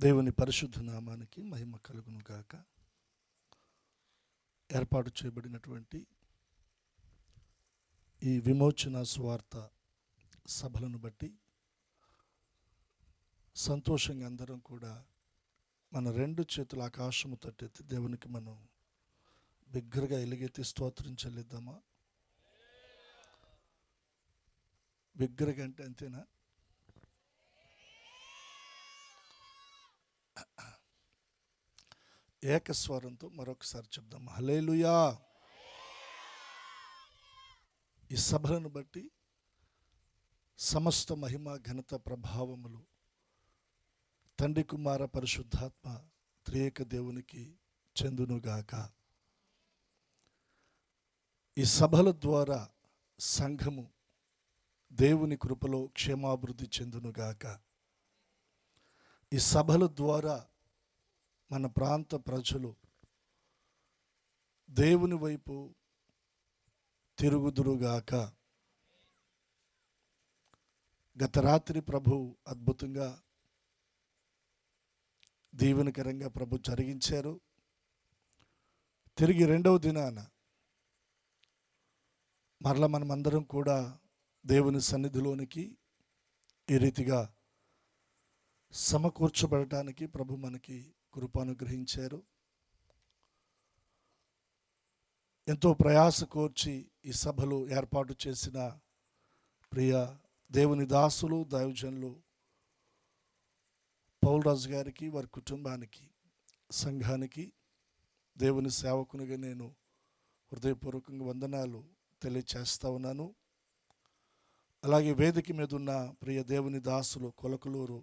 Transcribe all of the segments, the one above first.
దేవుని పరిశుద్ధ నామానికి మహిమ కలుగును గాక. ఏర్పాటు చేయబడినటువంటి ఈ విమోచన సువార్త సభలను బట్టి సంతోషంగా అందరం కూడా మన రెండు చేతుల ఆకాశము తట్టెత్తి దేవునికి మనం బిగ్గరగా ఎలుగెత్తి స్తోత్రం చెల్లిద్దామా? బిగ్గరగా అంటే అంతేనా? ఏకస్వరంతో మరొకసారి చెప్దాం, హల్లెలూయా. ఈ సభలను బట్టి సమస్త మహిమ ఘనత ప్రభావములు తండ్రి కుమార పరిశుద్ధాత్మ త్రియేక దేవునికి చెందునుగాక. ఈ సభల ద్వారా సంఘము దేవుని కృపలో క్షేమాభివృద్ధి చెందునుగాక. ఈ సభల ద్వారా మన ప్రాంత ప్రజలు దేవుని వైపు తిరుగుదురుగాక. గత రాత్రి ప్రభు అద్భుతంగా దీవెనకరంగా ప్రభు జరిగించారు. తిరిగి రెండవ దినాన మరల మనమందరం కూడా దేవుని సన్నిధిలోనికి ఈ రీతిగా సమకూర్చబడటానికి ప్రభు మనకి కృపానుగ్రహించారు. ఎంతో ప్రయాస కోర్చి ఈ సభలు ఏర్పాటు చేసిన ప్రియ దేవుని దాసులు దైవజనులు పౌల్రాజు గారికి, వారి కుటుంబానికి, సంఘానికి, దేవుని సేవకునిగా నేను హృదయపూర్వకంగా వందనాలు తెలియచేస్తా ఉన్నాను. అలాగే వేదిక మీద ఉన్న ప్రియ దేవుని దాసులు Kolakaluru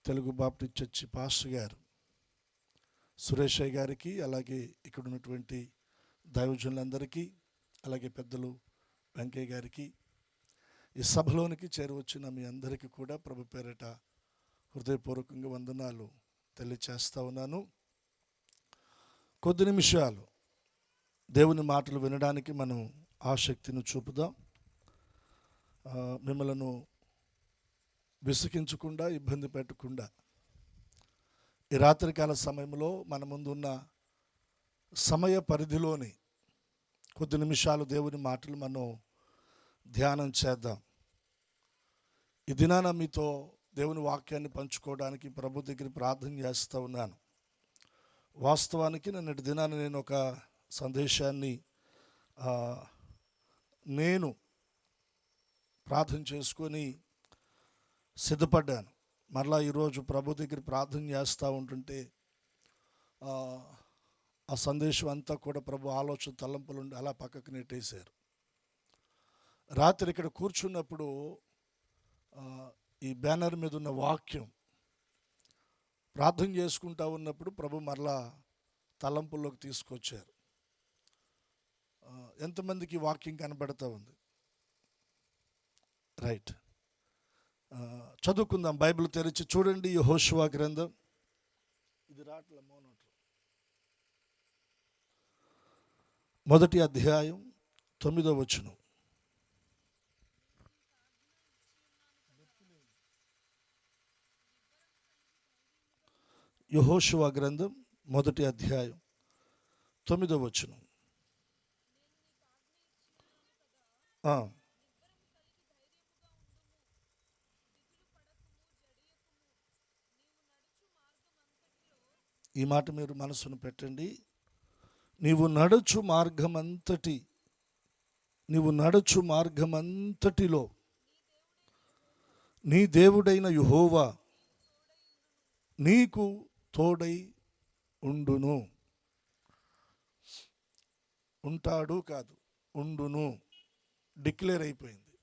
Telugu Baptist church pastor గారు సురేషయ్య గారికి, అలాగే ఇక్కడ ఉన్నటువంటి దైవజనులందరికీ, అలాగే పెద్దలు వెంకయ్య గారికి, ఈ సభలోనికి చేరువచ్చిన మీ అందరికీ కూడా ప్రభు పేరిట హృదయపూర్వకంగా వందనాలు తెలియచేస్తా ఉన్నాను. కొద్ది నిమిషాలు దేవుని మాటలు వినడానికి మనం ఆసక్తిని చూపుదాం. మిమ్మలను విసిగించకుండా, ఇబ్బంది పెట్టకుండా ఈ రాత్రికాల సమయంలో మన ముందున్న సమయ పరిధిలోని కొద్ది నిమిషాలు దేవుని మాటలు మనం ధ్యానం చేద్దాం. ఈ దినాన మీతో దేవుని వాక్యాన్ని పంచుకోవడానికి ప్రభు దగ్గర ప్రార్థన చేస్తూ ఉన్నాను. వాస్తవానికి నిన్నటి దినాన నేను ఒక సందేశాన్ని నేను ప్రార్థన చేసుకొని సిద్ధపడ్డాను. మరలా ఈరోజు ప్రభు దగ్గర ప్రార్థన చేస్తూ ఉంటుంటే ఆ సందేశం అంతా కూడా ప్రభు ఆలోచన తలంపులు ఉండి అలా పక్కకు నెట్టేశారు. రాత్రి ఇక్కడ కూర్చున్నప్పుడు ఈ బ్యానర్ మీద ఉన్న వాక్యం ప్రార్థన చేసుకుంటూ ఉన్నప్పుడు ప్రభు మరలా తలంపుల్లోకి తీసుకొచ్చారు. ఎంతమందికి వాక్యం కనబడుతూ ఉంది? రైట్, చదువుకుందాం. బైబిల్ తెరిచి చూడండి, యెహోషువ గ్రంథం, ఇది రాట్ల మోనోట్, 1వ అధ్యాయం 9వ వచనం. యెహోషువ గ్రంథం 1వ అధ్యాయం 9వ వచనం. ఈ మాట మీరు మనసును పెట్టండి. నీవు నడుచు మార్గమంతటిలో నీ దేవుడైన యెహోవా నీకు తోడై ఉండును. ఉంటాడు కాదు, ఉండును. డిక్లేర్ అయిపోయింది.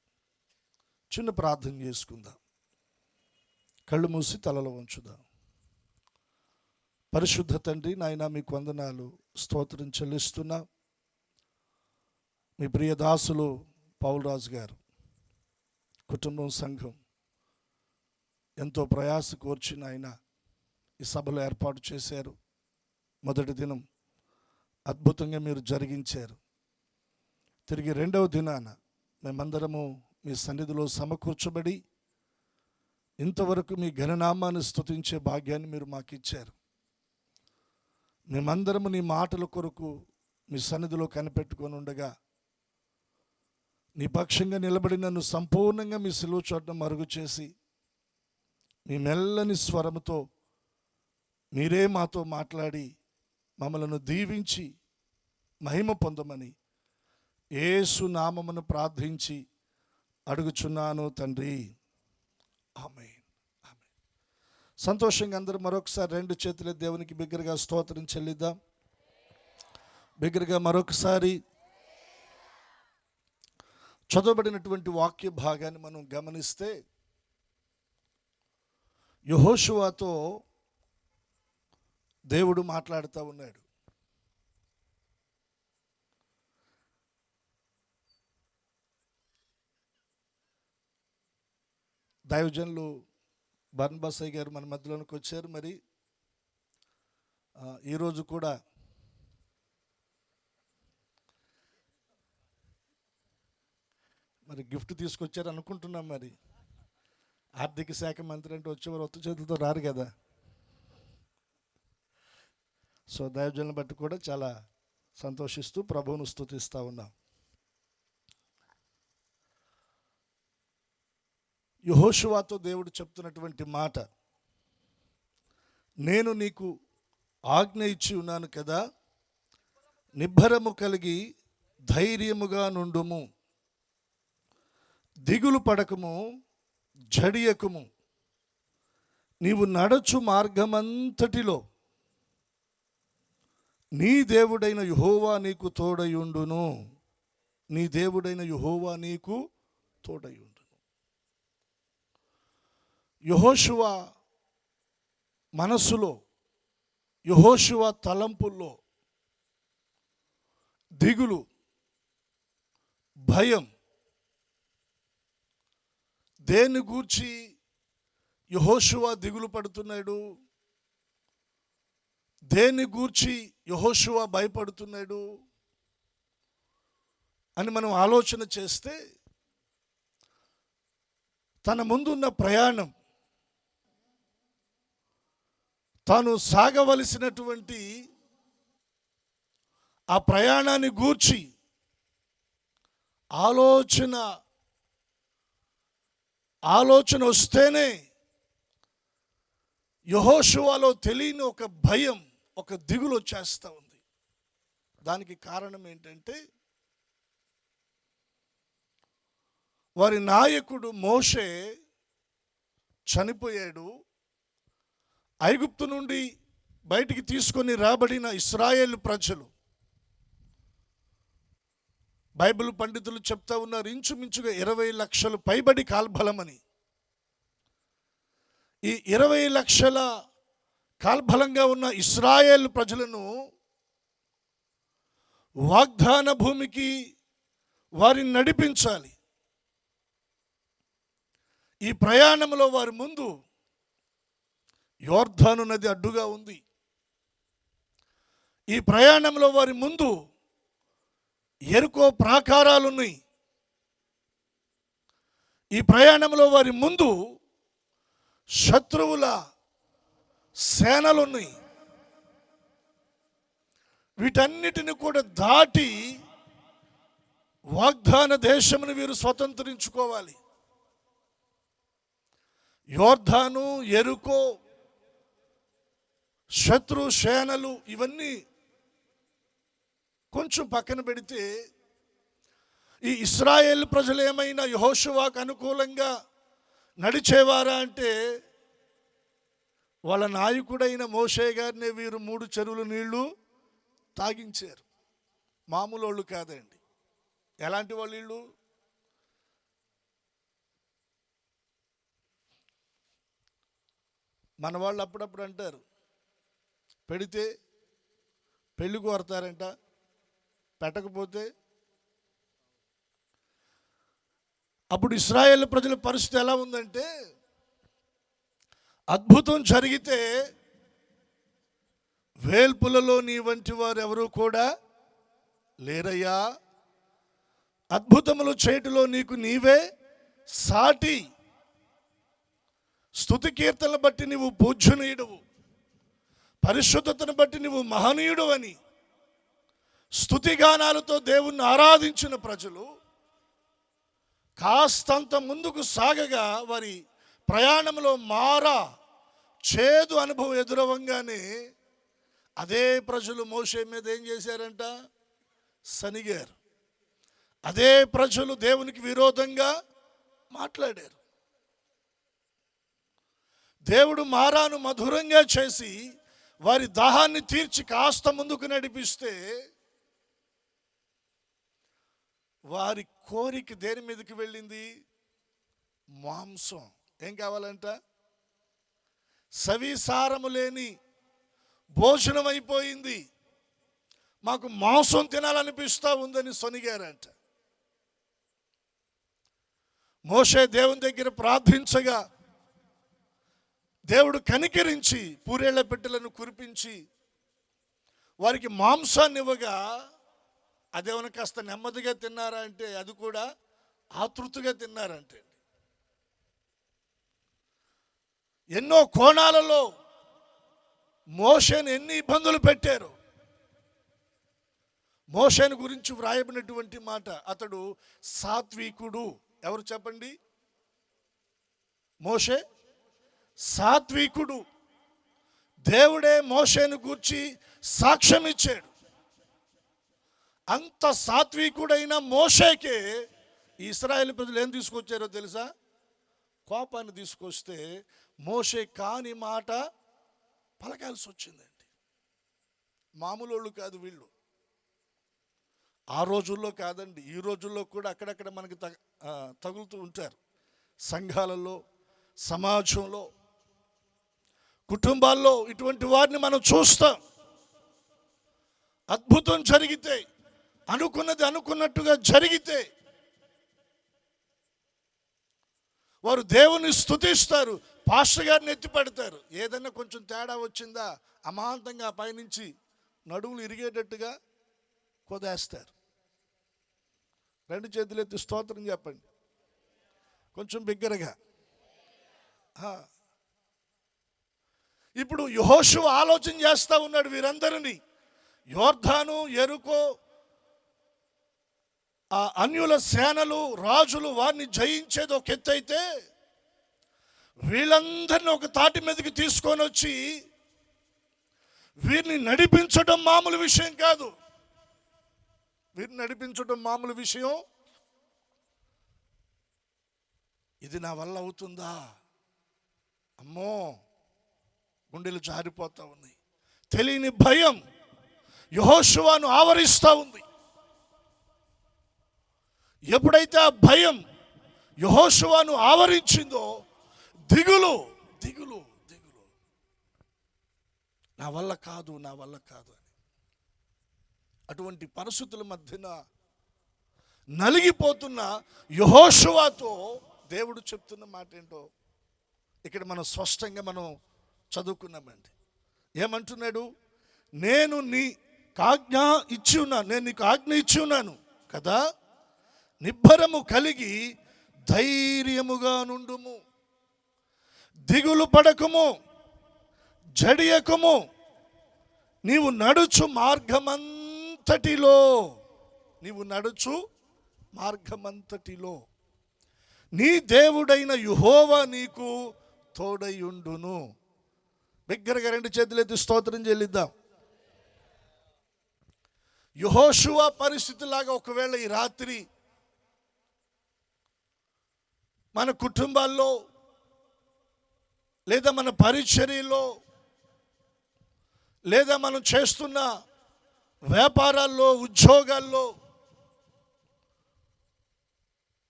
చిన్న ప్రార్థన చేసుకుందాం. కళ్ళు మూసి తలలో ఉంచుదాం. పరిశుద్ధ తండ్రి, నాయన మీకు వందనాలు, స్తోత్రం చెల్లిస్తున్నా. మీ ప్రియ దాసులు పౌల్రాజు గారు కుటుంబం, సంఘం ఎంతో ప్రయాస కోర్చిన ఆయన ఈ సభలో ఏర్పాటు చేశారు. మొదటి దినం అద్భుతంగా మీరు జరిగించారు. తిరిగి రెండవ దినాన మేమందరము మీ సన్నిధిలో సమకూర్చబడి ఇంతవరకు మీ ఘననామాన్ని స్తుతించే భాగ్యాన్ని మీరు మాకు ఇచ్చారు. మేమందరము నీ మాటల కొరకు మీ సన్నిధిలో కనిపెట్టుకొని ఉండగా నీ పక్షంగా నిలబడి నన్ను సంపూర్ణంగా మీ సిలువ చోట్న మరుగు చేసి మీ మెల్లని స్వరముతో మీరే మాతో మాట్లాడి మమ్మలను దీవించి మహిమ పొందమని యేసు నామమును ప్రార్థించి అడుగుచున్నాను తండ్రి, ఆమేన్. ఆమేన్. సంతోషంగా అందరూ మరొకసారి రెండు చేతుల దేవునికి బిగ్గరగా స్తోత్రం చెల్లిద్దాం. బిగ్గరగా మరొకసారి చదవబడినటువంటి వాక్య భాగాన్ని మనం గమనిస్తే, యెహోషువతో దేవుడు మాట్లాడుతూ ఉన్నాడు. దైవజనులు బర్నబాసయ్య గారు మన మధ్యలోనికి వచ్చారు. మరి ఈరోజు కూడా మరి గిఫ్ట్ తీసుకొచ్చారు అనుకుంటున్నాం. మరి ఆర్థిక శాఖ మంత్రి అంటే వచ్చేవారు ఒత్తు చేతులతో రారు కదా. సో దైవజనులను బట్టి కూడా చాలా సంతోషిస్తూ ప్రభువును స్తుతిస్తూ ఉన్నాం. యెహోషువతో దేవుడు చెప్తున్నటువంటి మాట, నేను నీకు ఆజ్ఞ ఇచ్చి ఉన్నాను కదా, నిబ్బరము కలిగి ధైర్యముగా నుండుము, దిగులు పడకము, జడియకుము, నీవు నడచు మార్గమంతటిలో నీ దేవుడైన యెహోవా నీకు తోడయుండును. నీ దేవుడైన యెహోవా నీకు తోడయుండును. యెహోషువ మనసులో, యెహోషువ తలంపుల్లో దిగులు, భయం, దేన్ని గూర్చి యెహోషువ దిగులు పడుతున్నాడు, దేన్ని గూర్చి యెహోషువ భయపడుతున్నాడు అని మనం ఆలోచన చేస్తే, తన ముందున్న ప్రయాణం, తాను సాగవలసినటువంటి ఆ ప్రయాణాన్ని గూర్చి ఆలోచన వస్తేనే యెహోషువలో తెలియని ఒక భయం, ఒక దిగులు వచ్చేస్తూ ఉంది. దానికి కారణం ఏంటంటే, వారి నాయకుడు మోషే చనిపోయాడు. ఐగుప్తు నుండి బయటికి తీసుకొని రాబడిన ఇశ్రాయేలు ప్రజలు, బైబిల్ పండితులు చెప్తా ఉన్నారు, ఇంచుమించుగా 20 లక్షలు పైబడి కాల్బలమని. ఈ 20 లక్షల కాల్బలంగా ఉన్న ఇశ్రాయేలు ప్రజలను వాగ్దాన భూమికి వారిని నడిపించాలి. ఈ ప్రయాణంలో వారి ముందు యోర్దాను నది అడ్డుగా ఉంది. ఈ ప్రయాణంలో వారి ముందు ఎరుకో ప్రాకారాలున్నాయి. ఈ ప్రయాణంలో వారి ముందు శత్రువుల సేనలున్నాయి. వీటన్నిటిని కూడా దాటి వాగ్దాన దేశమును వీరు స్వతంత్రించుకోవాలి. యోర్దాను, ఎరుకో, శత్రు సేనలు ఇవన్నీ కొంచెం పక్కన పెడితే, ఈ ఇశ్రాయేల్ ప్రజలు ఏమైనా యెహోషువకు అనుకూలంగా నడిచేవారా అంటే, వాళ్ళ నాయకుడైన మోషే గారిని వీరు 3 చెరువుల నీళ్లు తాగించారు. మామూలు వాళ్ళు కాదండి. ఎలాంటి వాళ్ళు వీళ్ళు? మన వాళ్ళు అప్పుడప్పుడు అంటారు, పెడితే పెళ్లి కోరతారంట, పెట్టకపోతే. అప్పుడు ఇశ్రాయేల్ ప్రజల పరిస్థితి ఎలా ఉందంటే, అద్భుతం జరిగితే వేల్పులలో నీ వంటి వారు ఎవరు కూడా లేరయ్యా, అద్భుతములు చేటులో నీకు నీవే సాటి. స్తుతి కీర్తనలు బట్టి నీవు పూజ్యనీయుడవు, పరిశుద్ధతను బట్టి నీవు మహనీయుడు అని స్తుతిగానాలతో దేవుణ్ణి ఆరాధించిన ప్రజలు కాస్తంత ముందుకు సాగగా వారి ప్రయాణంలో చేదు అనుభవం ఎదురవంగానే అదే ప్రజలు మోషే మీద ఏం చేశారంట? సనిగారు. అదే ప్రజలు దేవునికి విరోధంగా మాట్లాడారు. దేవుడు మారాను మధురంగా చేసి వారి దాహాన్ని తీర్చి కాస్త ముందుకు నడిపిస్తే వారి కోరిక దేని మీదకి వెళ్ళింది? మాంసం. ఏం కావాలంట? సవిసారము లేని భోజనం అయిపోయింది, మాకు మాంసం తినాలనిపిస్తూ ఉందని సొనిగారంట. మోషే దేవుని దగ్గర ప్రార్థించగా దేవుడు కనికరించి పూరేళ్ల పెట్టెలను కురిపించి వారికి మాంసాన్ని ఇవ్వగా అదేమైనా కాస్త నెమ్మదిగా తిన్నారా అంటే అది కూడా ఆతృతగా తిన్నారంటే. ఎన్నో కోణాలలో మోషేను ఎన్ని ఇబ్బందులు పెట్టారు. మోషేను గురించి వ్రాయబడినటువంటి మాట, అతడు సాత్వికుడు. ఎవరు చెప్పండి? మోషే సాత్వికుడు. దేవుడే మోషేను గూర్చి సాక్ష్యం ఇచ్చాడు. అంత సాత్వికుడైన మోషేకే ఇశ్రాయేలు ప్రజలు ఏం తీసుకొచ్చారో తెలుసా? కోపాన్ని తీసుకొస్తే మోషే కాని మాట పలకాల్సి వచ్చిందండి. మామూలు వాళ్ళు కాదు వీళ్ళు. ఆ రోజుల్లో కాదండి, ఈ రోజుల్లో కూడా అక్కడక్కడ మనకి తగులుతూ ఉంటారు. సంఘాలలో, సమాజంలో, కుటుంబాల్లో ఇటువంటి వారిని మనం చూస్తాం. అద్భుతం జరిగితే, అనుకున్నది అనుకున్నట్టుగా జరిగితే వారు దేవుని స్తుతిస్తారు, పాస్టర్ గారిని ఎత్తిపడతారు. ఏదన్నా కొంచెం తేడా వచ్చిందా అమాంతంగా పైనుంచి నడువులు ఇరిగేటట్టుగా కొదేస్తారు. రెండు చేతులు ఎత్తి స్తోత్రం చెప్పండి కొంచెం బిగ్గరగా. ఇప్పుడు యెహోషువ ఆలోచన చేస్తూ ఉన్నాడు వీరందరినీ. యోర్దాను, యెరికో, ఆ అన్యుల సేనలు, రాజులు వారిని జయించేది ఒక ఎత్తు అయితే, వీళ్ళందరినీ ఒక తాటి మీదకి తీసుకొని వచ్చి వీరిని నడిపించడం మామూలు విషయం కాదు. వీరిని నడిపించడం మామూలు విషయం. ఇది నా వల్ల అవుతుందా? అమ్మో, గుండెలు జారిపోతా ఉన్నాయి. తెలియని భయం యెహోషువను ఆవరిస్తూ ఉంది. ఎప్పుడైతే ఆ భయం యెహోషువను ఆవరించిందో దిగులు దిగులు దిగులు, నా వల్ల కాదు, నా వల్ల కాదు అని. అటువంటి పరిస్థితుల మధ్యన నలిగిపోతున్న యెహోషువతో దేవుడు చెప్తున్న మాట ఏంటో ఇక్కడ మనం స్పష్టంగా మనం చదువుకున్నామండి. ఏమంటున్నాడు? నేను నీకు ఆజ్ఞ ఇచ్చి ఉన్నాను కదా, నిబ్బరము కలిగి ధైర్యముగా నుండుము, దిగులు పడకుము, జడియకుము. నీవు నడుచు మార్గమంతటిలో నీ దేవుడైన యెహోవా నీకు తోడయుండును. బిగ్గరగా రెండు చేతులెత్తి స్తోత్రం చెల్లిద్దాం. యెహోషువ పరిస్థితిలాగా ఒకవేళ ఈ రాత్రి మన కుటుంబాల్లో, లేదా మన పరిచర్యలో, లేదా మనం చేస్తున్న వ్యాపారాల్లో, ఉద్యోగాల్లో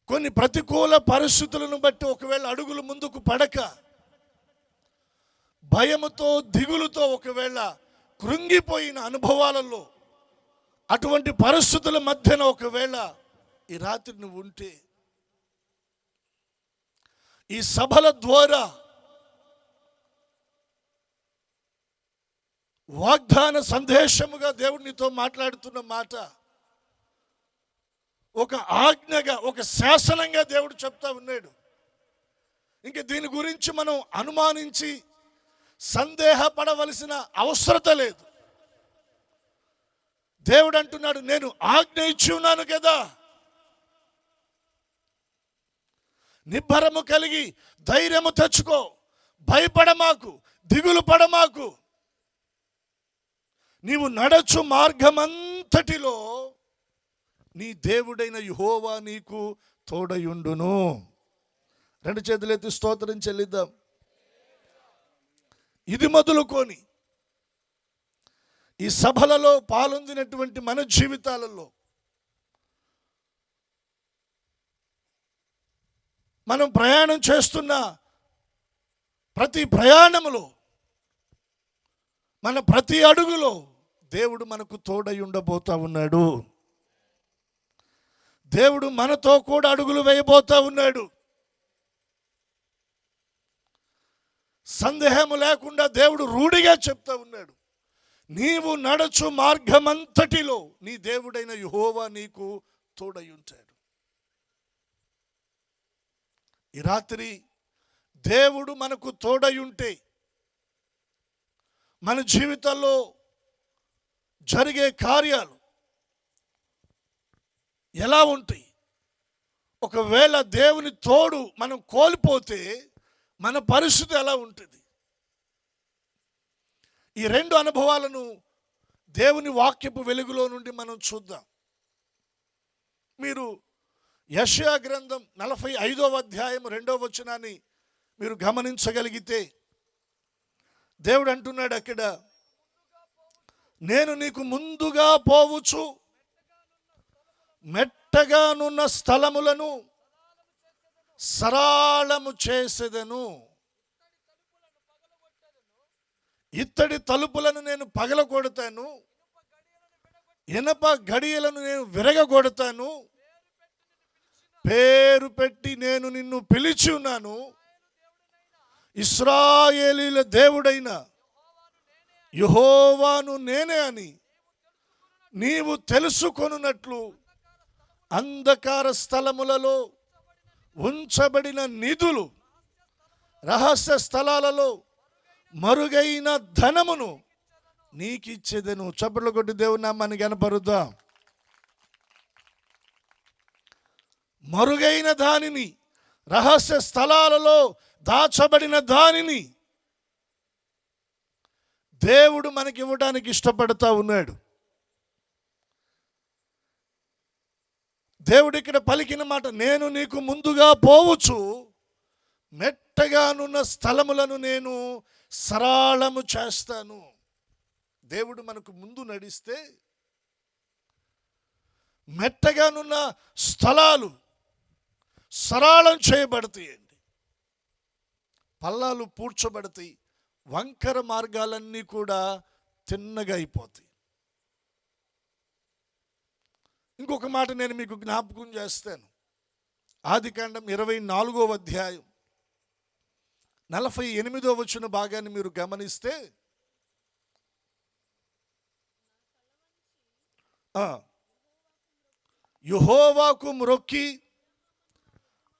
కొన్ని ప్రతికూల పరిస్థితులను బట్టి ఒకవేళ అడుగులు ముందుకు పడక, భయముతో, దిగులుతో ఒకవేళ కృంగిపోయిన అనుభవాలలో, అటువంటి పరిస్థితుల మధ్యన ఒకవేళ ఈ రాత్రి నువ్వు ఉంటే, ఈ సభల ద్వారా వాగ్దాన సందేశముగా దేవుడు నీతో మాట్లాడుతున్న మాట, ఒక ఆజ్ఞగా, ఒక శాసనంగా దేవుడు చెప్తా ఉన్నాడు. ఇంక దీని గురించి మనం అనుమానించి సందేహపడవలసిన అవసరత లేదు. దేవుడు అంటున్నాడు, నేను ఆజ్ఞ ఇచ్చి ఉన్నాను కదా, నిబ్బరము కలిగి ధైర్యము తెచ్చుకో, భయపడమాకు, దిగులు పడమాకు. నీవు నడచు మార్గమంతటిలో నీ దేవుడైన యెహోవా నీకు తోడయుండును. రెండు చేతులెత్తి స్తోత్రం చెల్లిద్దాం. ఇది మొదలుకొని ఈ సభలలో పాల్గొందినటువంటి మన జీవితాలలో మనం ప్రయాణం చేస్తున్న ప్రతి ప్రయాణములో, మన ప్రతి అడుగులో దేవుడు మనకు తోడై ఉండబోతా ఉన్నాడు. దేవుడు మనతో కూడా అడుగులు వేయబోతా ఉన్నాడు. సందేహము లేకుండా దేవుడు రూఢిగా చెప్తా ఉన్నాడు, నీవు నడచు మార్గమంతటిలో నీ దేవుడైన యెహోవా నీకు తోడై ఉంటాడు. ఈ రాత్రి దేవుడు మనకు తోడై ఉంటే మన జీవితంలో జరిగే కార్యాలు ఎలా ఉంటాయి? ఒకవేళ దేవుని తోడు మనం కోల్పోతే మన పరిస్థితి ఎలా ఉంటుంది? ఈ రెండు అనుభవాలను దేవుని వాక్యపు వెలుగులో నుండి మనం చూద్దాం. మీరు యెషయా గ్రంథం 45వ అధ్యాయం 2వ వచనాన్ని మీరు గమనించగలిగితే దేవుడు అంటున్నాడు అక్కడ, నేను నీకు ముందుగా పోవచ్చు మెట్టగానున్న స్థలములను సరళము చేసేదను, ఇత్తడి తలుపులను నేను పగలగొడతాను, ఇనప గడియలను నేను విరగగొడతాను, పేరు పెట్టి నేను నిన్ను పిలిచి ఉన్నాను, ఇశ్రాయేలీల దేవుడైన యెహోవాను నేనే అని నీవు తెలుసుకొనున్నట్లు అంధకార స్థలములలో ఉంచబడిన నిధులు, రహస్య స్థలాలలో మరుగైన ధనమును నీకిచ్చేదను. చప్పట్లు కొట్టి దేవుని నామాన్ని కనపరుద్దాం. మరుగైన దానిని, రహస్య స్థలాలలో దాచబడిన దానిని దేవుడు మనకి ఇవ్వడానికి ఇష్టపడతా ఉన్నాడు. దేవుడు ఇక్కడ పలికిన మాట, నేను నీకు ముందుగా పోవచ్చు మెట్టగానున్న స్థలములను నేను సరళము చేస్తాను. దేవుడు మనకు ముందు నడిస్తే మెట్టగానున్న స్థలాలు సరళం చేయబడతాయండి, పల్లాలు పూడ్చబడతాయి, వంకర మార్గాలన్నీ కూడా తిన్నగా అయిపోతాయి. ఇంకొక మాట నేను మీకు జ్ఞాపకం చేస్తాను. ఆదికాండం 24వ అధ్యాయం 48వ వచన భాగాన్ని మీరు గమనిస్తే, యెహోవాకు మ్రొక్కి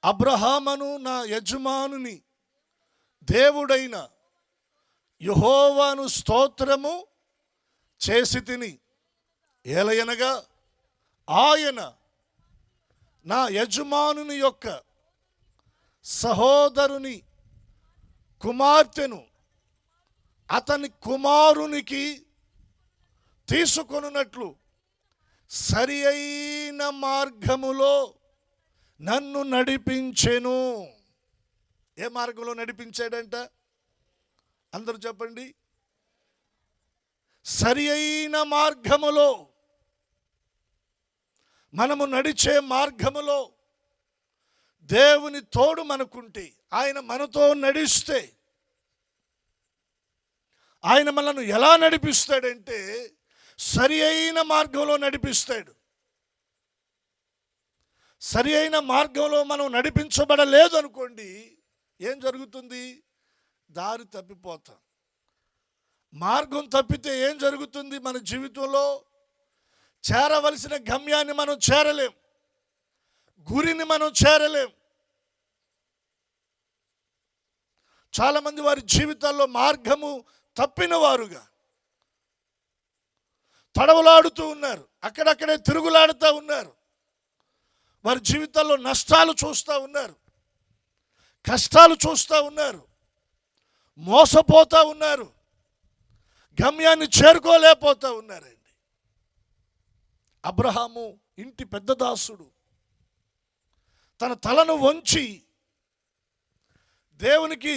అబ్రహామును నా యజమానుని దేవుడైన యెహోవాను స్తోత్రము చేసి తిని, ఏలయనగా ఆయన నా యజమానుని యొక్క సహోదరుని కుమార్తెను అతని కుమారునికి తీసుకొనున్నట్లు సరి అయిన మార్గములో నన్ను నడిపించెను. ఏ మార్గంలో నడిపించాడంట? అందరూ చెప్పండి. సరి అయిన మార్గములో, మనము నడిచే మార్గములో దేవుని తోడు మనకుంటే, ఆయన మనతో నడిస్తే, ఆయన మనల్ని ఎలా నడిపిస్తాడంటే సరి అయిన మార్గంలో నడిపిస్తాడు. సరి అయిన మార్గంలో మనం నడిపించబడలేదు అనుకోండి, ఏం జరుగుతుంది? దారి తప్పిపోతాం. మార్గం తప్పితే ఏం జరుగుతుంది? మన జీవితంలో చేరవలసిన గమ్యాన్ని మనం చేరలేం, గురిని మనం చేరలేం. చాలామంది వారి జీవితాల్లో మార్గము తప్పిన వారుగా తడవలాడుతూ ఉన్నారు, అక్కడక్కడే తిరుగులాడుతూ ఉన్నారు. వారి జీవితాల్లో నష్టాలు చూస్తూ ఉన్నారు, కష్టాలు చూస్తూ ఉన్నారు, మోసపోతూ ఉన్నారు, గమ్యాన్ని చేరుకోలేకపోతూ ఉన్నారండి. అబ్రహాము ఇంటి పెద్ద దాసుడు తన తలను వంచి దేవునికి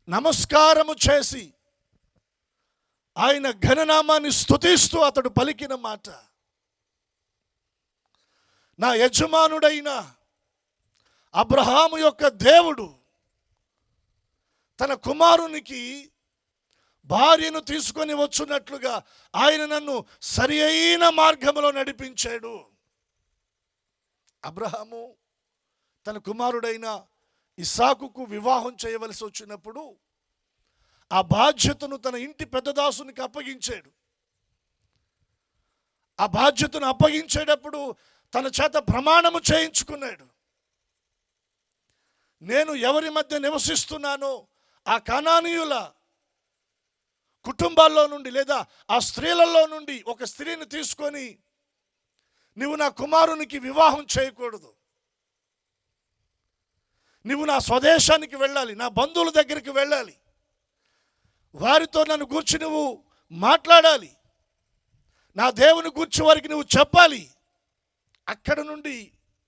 నమస్కారము చేసి ఆయన ఘననామాన్ని స్తుతిస్తూ అతడు పలికిన మాట, నా యజమానుడైన అబ్రహాము యొక్క దేవుడు తన కుమారునికి భార్యను తీసుకొని వచ్చున్నట్లుగా ఆయన నన్ను సరి అయిన మార్గంలో నడిపించాడు. అబ్రహాము తన కుమారుడైన ఇస్సాకుకు వివాహం చేయవలసి వచ్చినప్పుడు ఆ బాధ్యతను తన ఇంటి పెద్దదాసునికి అప్పగించాడు. ఆ బాధ్యతను అప్పగించేటప్పుడు తన చేత ప్రమాణము చేయించుకున్నాడు. నేను ఎవరి మధ్య నివసిస్తున్నానో ఆ కనానీయుల కుటుంబాల్లో నుండి లేదా ఆ స్త్రీలలో నుండి ఒక స్త్రీని తీసుకొని నువ్వు నా కుమారునికి వివాహం చేయకూడదు, నువ్వు నా స్వదేశానికి వెళ్ళాలి, నా బంధువుల దగ్గరికి వెళ్ళాలి, వారితో నన్ను గూర్చి నువ్వు మాట్లాడాలి, నా దేవుని గూర్చి వారికి నువ్వు చెప్పాలి. అక్కడ నుండి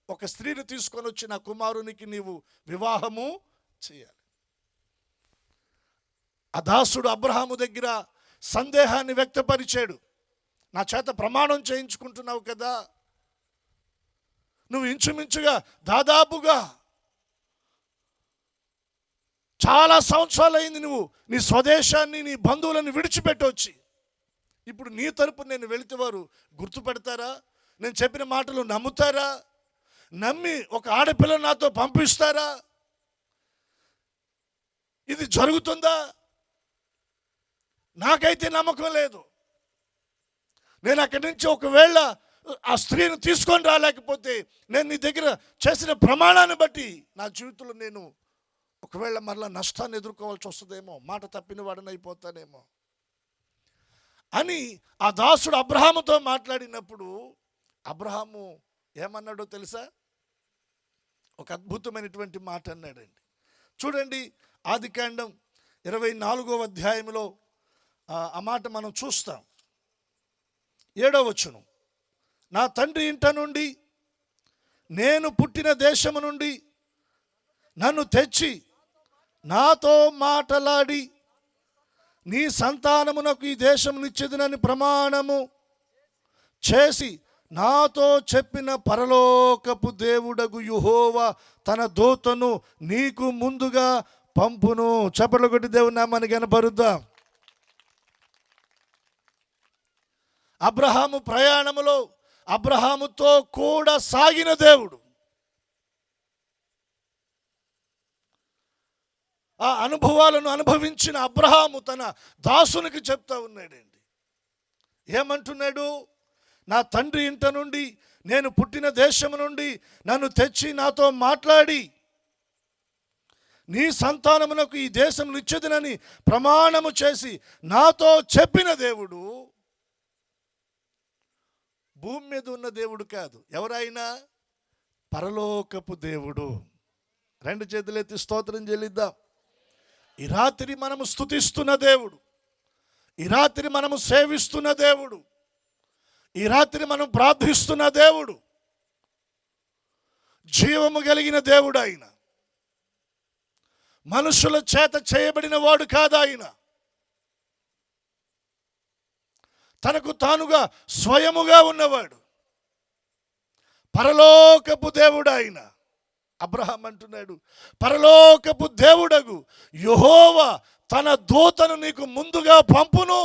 ఒక స్త్రీని తీసుకొని వచ్చి నా కుమారునికి నీవు వివాహము చేయాలి. ఆ దాసుడు అబ్రహాము దగ్గర సందేహాన్ని వ్యక్తపరిచాడు. నా చేత ప్రమాణం చేయించుకుంటున్నావు కదా, నువ్వు ఇంచుమించుగా దాదాపుగా చాలా సంవత్సరాలు అయింది నువ్వు నీ స్వదేశాన్ని నీ బంధువులను విడిచిపెట్టొచ్చి, ఇప్పుడు నీ తరపు నేను వెళితే వారు గుర్తుపెడతారా, నేను చెప్పిన మాటలు నమ్ముతారా, నమ్మి ఒక ఆడపిల్లను నాతో పంపిస్తారా, ఇది జరుగుతుందా? నాకైతే నమ్మకం లేదు. నేను అక్కడి నుంచి ఒకవేళ ఆ స్త్రీని తీసుకొని రాలేకపోతే నేను నీ దగ్గర చేసిన ప్రమాణాన్ని బట్టి నా జీవితంలో నేను ఒకవేళ మరలా నష్టాన్ని ఎదుర్కోవాల్సి వస్తుందేమో, మాట తప్పిన వాడిని అయిపోతానేమో అని ఆ దాసుడు అబ్రహాముతో మాట్లాడినప్పుడు అబ్రహాము ఏమన్నాడో తెలుసా? ఒక అద్భుతమైనటువంటి మాట అన్నాడండి. చూడండి, ఆదికాండం 24వ అధ్యాయంలో ఆ మాట మనం చూస్తాం. 7వ వచనం, నా తండ్రి ఇంట నుండి నేను పుట్టిన దేశము నుండి నన్ను తెచ్చి నాతో మాటలాడి నీ సంతానమునకు ఈ దేశమునిచ్చేదనని ప్రమాణము చేసి నాతో చెప్పిన పరలోకపు దేవుడగు యెహోవా తన దూతను నీకు ముందుగా పంపును. చప్పట్లు కొట్టి దేవుని నామాన్ని కనపరుద్దాం. అబ్రహాము ప్రయాణములో అబ్రహాముతో కూడా సాగిన దేవుడు, ఆ అనుభవాలను అనుభవించిన అబ్రహాము తన దాసునికి చెప్తా ఉన్నాడండి. ఏమంటున్నాడు? నా తండ్రి ఇంట నుండి నేను పుట్టిన దేశము నుండి నన్ను తెచ్చి నాతో మాట్లాడి నీ సంతానమునకు ఈ దేశం ఇచ్చేదనని ప్రమాణము చేసి నాతో చెప్పిన దేవుడు భూమి మీద ఉన్న దేవుడు కాదు, ఎవరైనా పరలోకపు దేవుడు. రెండు చేతులెత్తి స్తోత్రం చెల్లిద్దాం. ఈ రాత్రి మనము స్తుతిస్తున్న దేవుడు, ఈ రాత్రి మనము సేవిస్తున్న దేవుడు, ఈ రాత్రి మనం ప్రార్థిస్తున్న దేవుడు జీవము కలిగిన దేవుడు. ఆయన మనుషుల చేత చేయబడిన వాడు కాదు. ఆయన తనకు తానుగా స్వయముగా ఉన్నవాడు, పరలోకపు దేవుడు ఆయన. అబ్రహాం అంటున్నాడు, పరలోకపు దేవుడగు యెహోవా తన దూతను నీకు ముందుగా పంపును.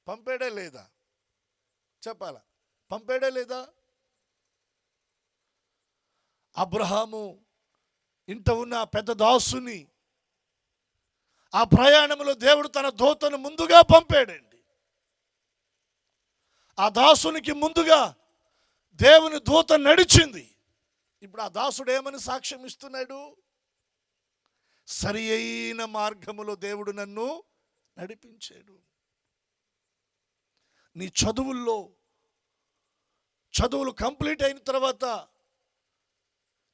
పంపాడే లేదా? చెప్పాలా? పంపాడే లేదా? అబ్రహాము ఇంట ఉన్న పెద్ద దాసుని ఆ ప్రయాణంలో దేవుడు తన దూతను ముందుగా పంపాడండి. ఆ దాసునికి ముందుగా దేవుని దూత నడిచింది. ఇప్పుడు ఆ దాసుడు ఏమని సాక్ష్యం ఇస్తున్నాడు? సరి అయిన మార్గములో దేవుడు నన్ను నడిపించాడు. నీ చదువులు కంప్లీట్ అయిన తర్వాత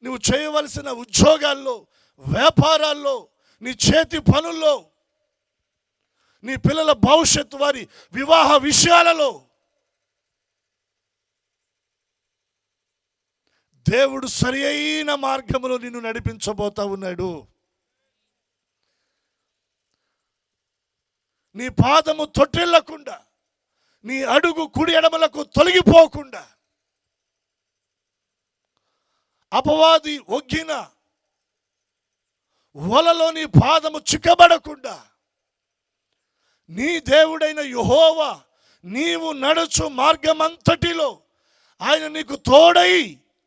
నువ్వు చేయవలసిన ఉద్యోగాల్లో, వ్యాపారాల్లో, నీ చేతి పనుల్లో, నీ పిల్లల భవిష్యత్తు, వారి వివాహ విషయాలలో దేవుడు సరి అయిన మార్గములో నిన్ను నడిపించబోతా ఉన్నాడు. నీ పాదము తొట్టిల్లకుండా, నీ అడుగు కుడి ఎడమలకు తొలగిపోకుండా, అపవాది ఒగ్గిన వలలో నీ పాదము చిక్కబడకుండా, నీ దేవుడైన యెహోవా నీవు నడుచు మార్గమంతటిలో ఆయన నీకు తోడై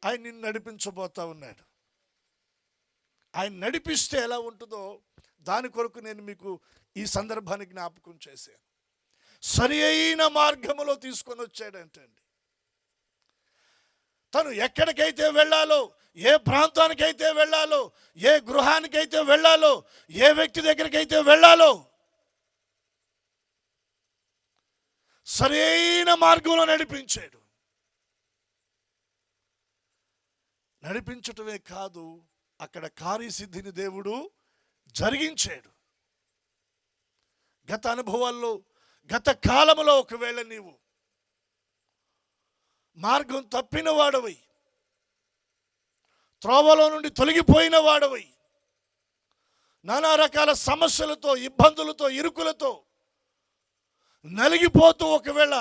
ఆయన నిన్ను నడిపించబోతా ఉన్నాడు. ఆయన నడిపిస్తే ఎలా ఉంటుందో దాని కొరకు నేను మీకు ఈ సందర్భాన్ని జ్ఞాపకం చేశాను. సరి అయిన మార్గములో తీసుకొని వచ్చాడంటండి. తను ఎక్కడికైతే వెళ్ళాలో, ఏ ప్రాంతానికైతే వెళ్ళాలో, ఏ గృహానికైతే వెళ్ళాలో, ఏ వ్యక్తి దగ్గరికైతే వెళ్ళాలో సరి అయిన మార్గంలో నడిపించాడు. నడిపించటమే కాదు, అక్కడ కార్యసిద్ధిని దేవుడు జరిగించాడు. గత అనుభవాల్లో, గత కాలంలో ఒకవేళ నీవు మార్గం తప్పిన వాడవై, త్రోవలో నుండి తొలగిపోయిన వాడవై, నానా రకాల సమస్యలతో, ఇబ్బందులతో, ఇరుకులతో నలిగిపోతూ ఒకవేళ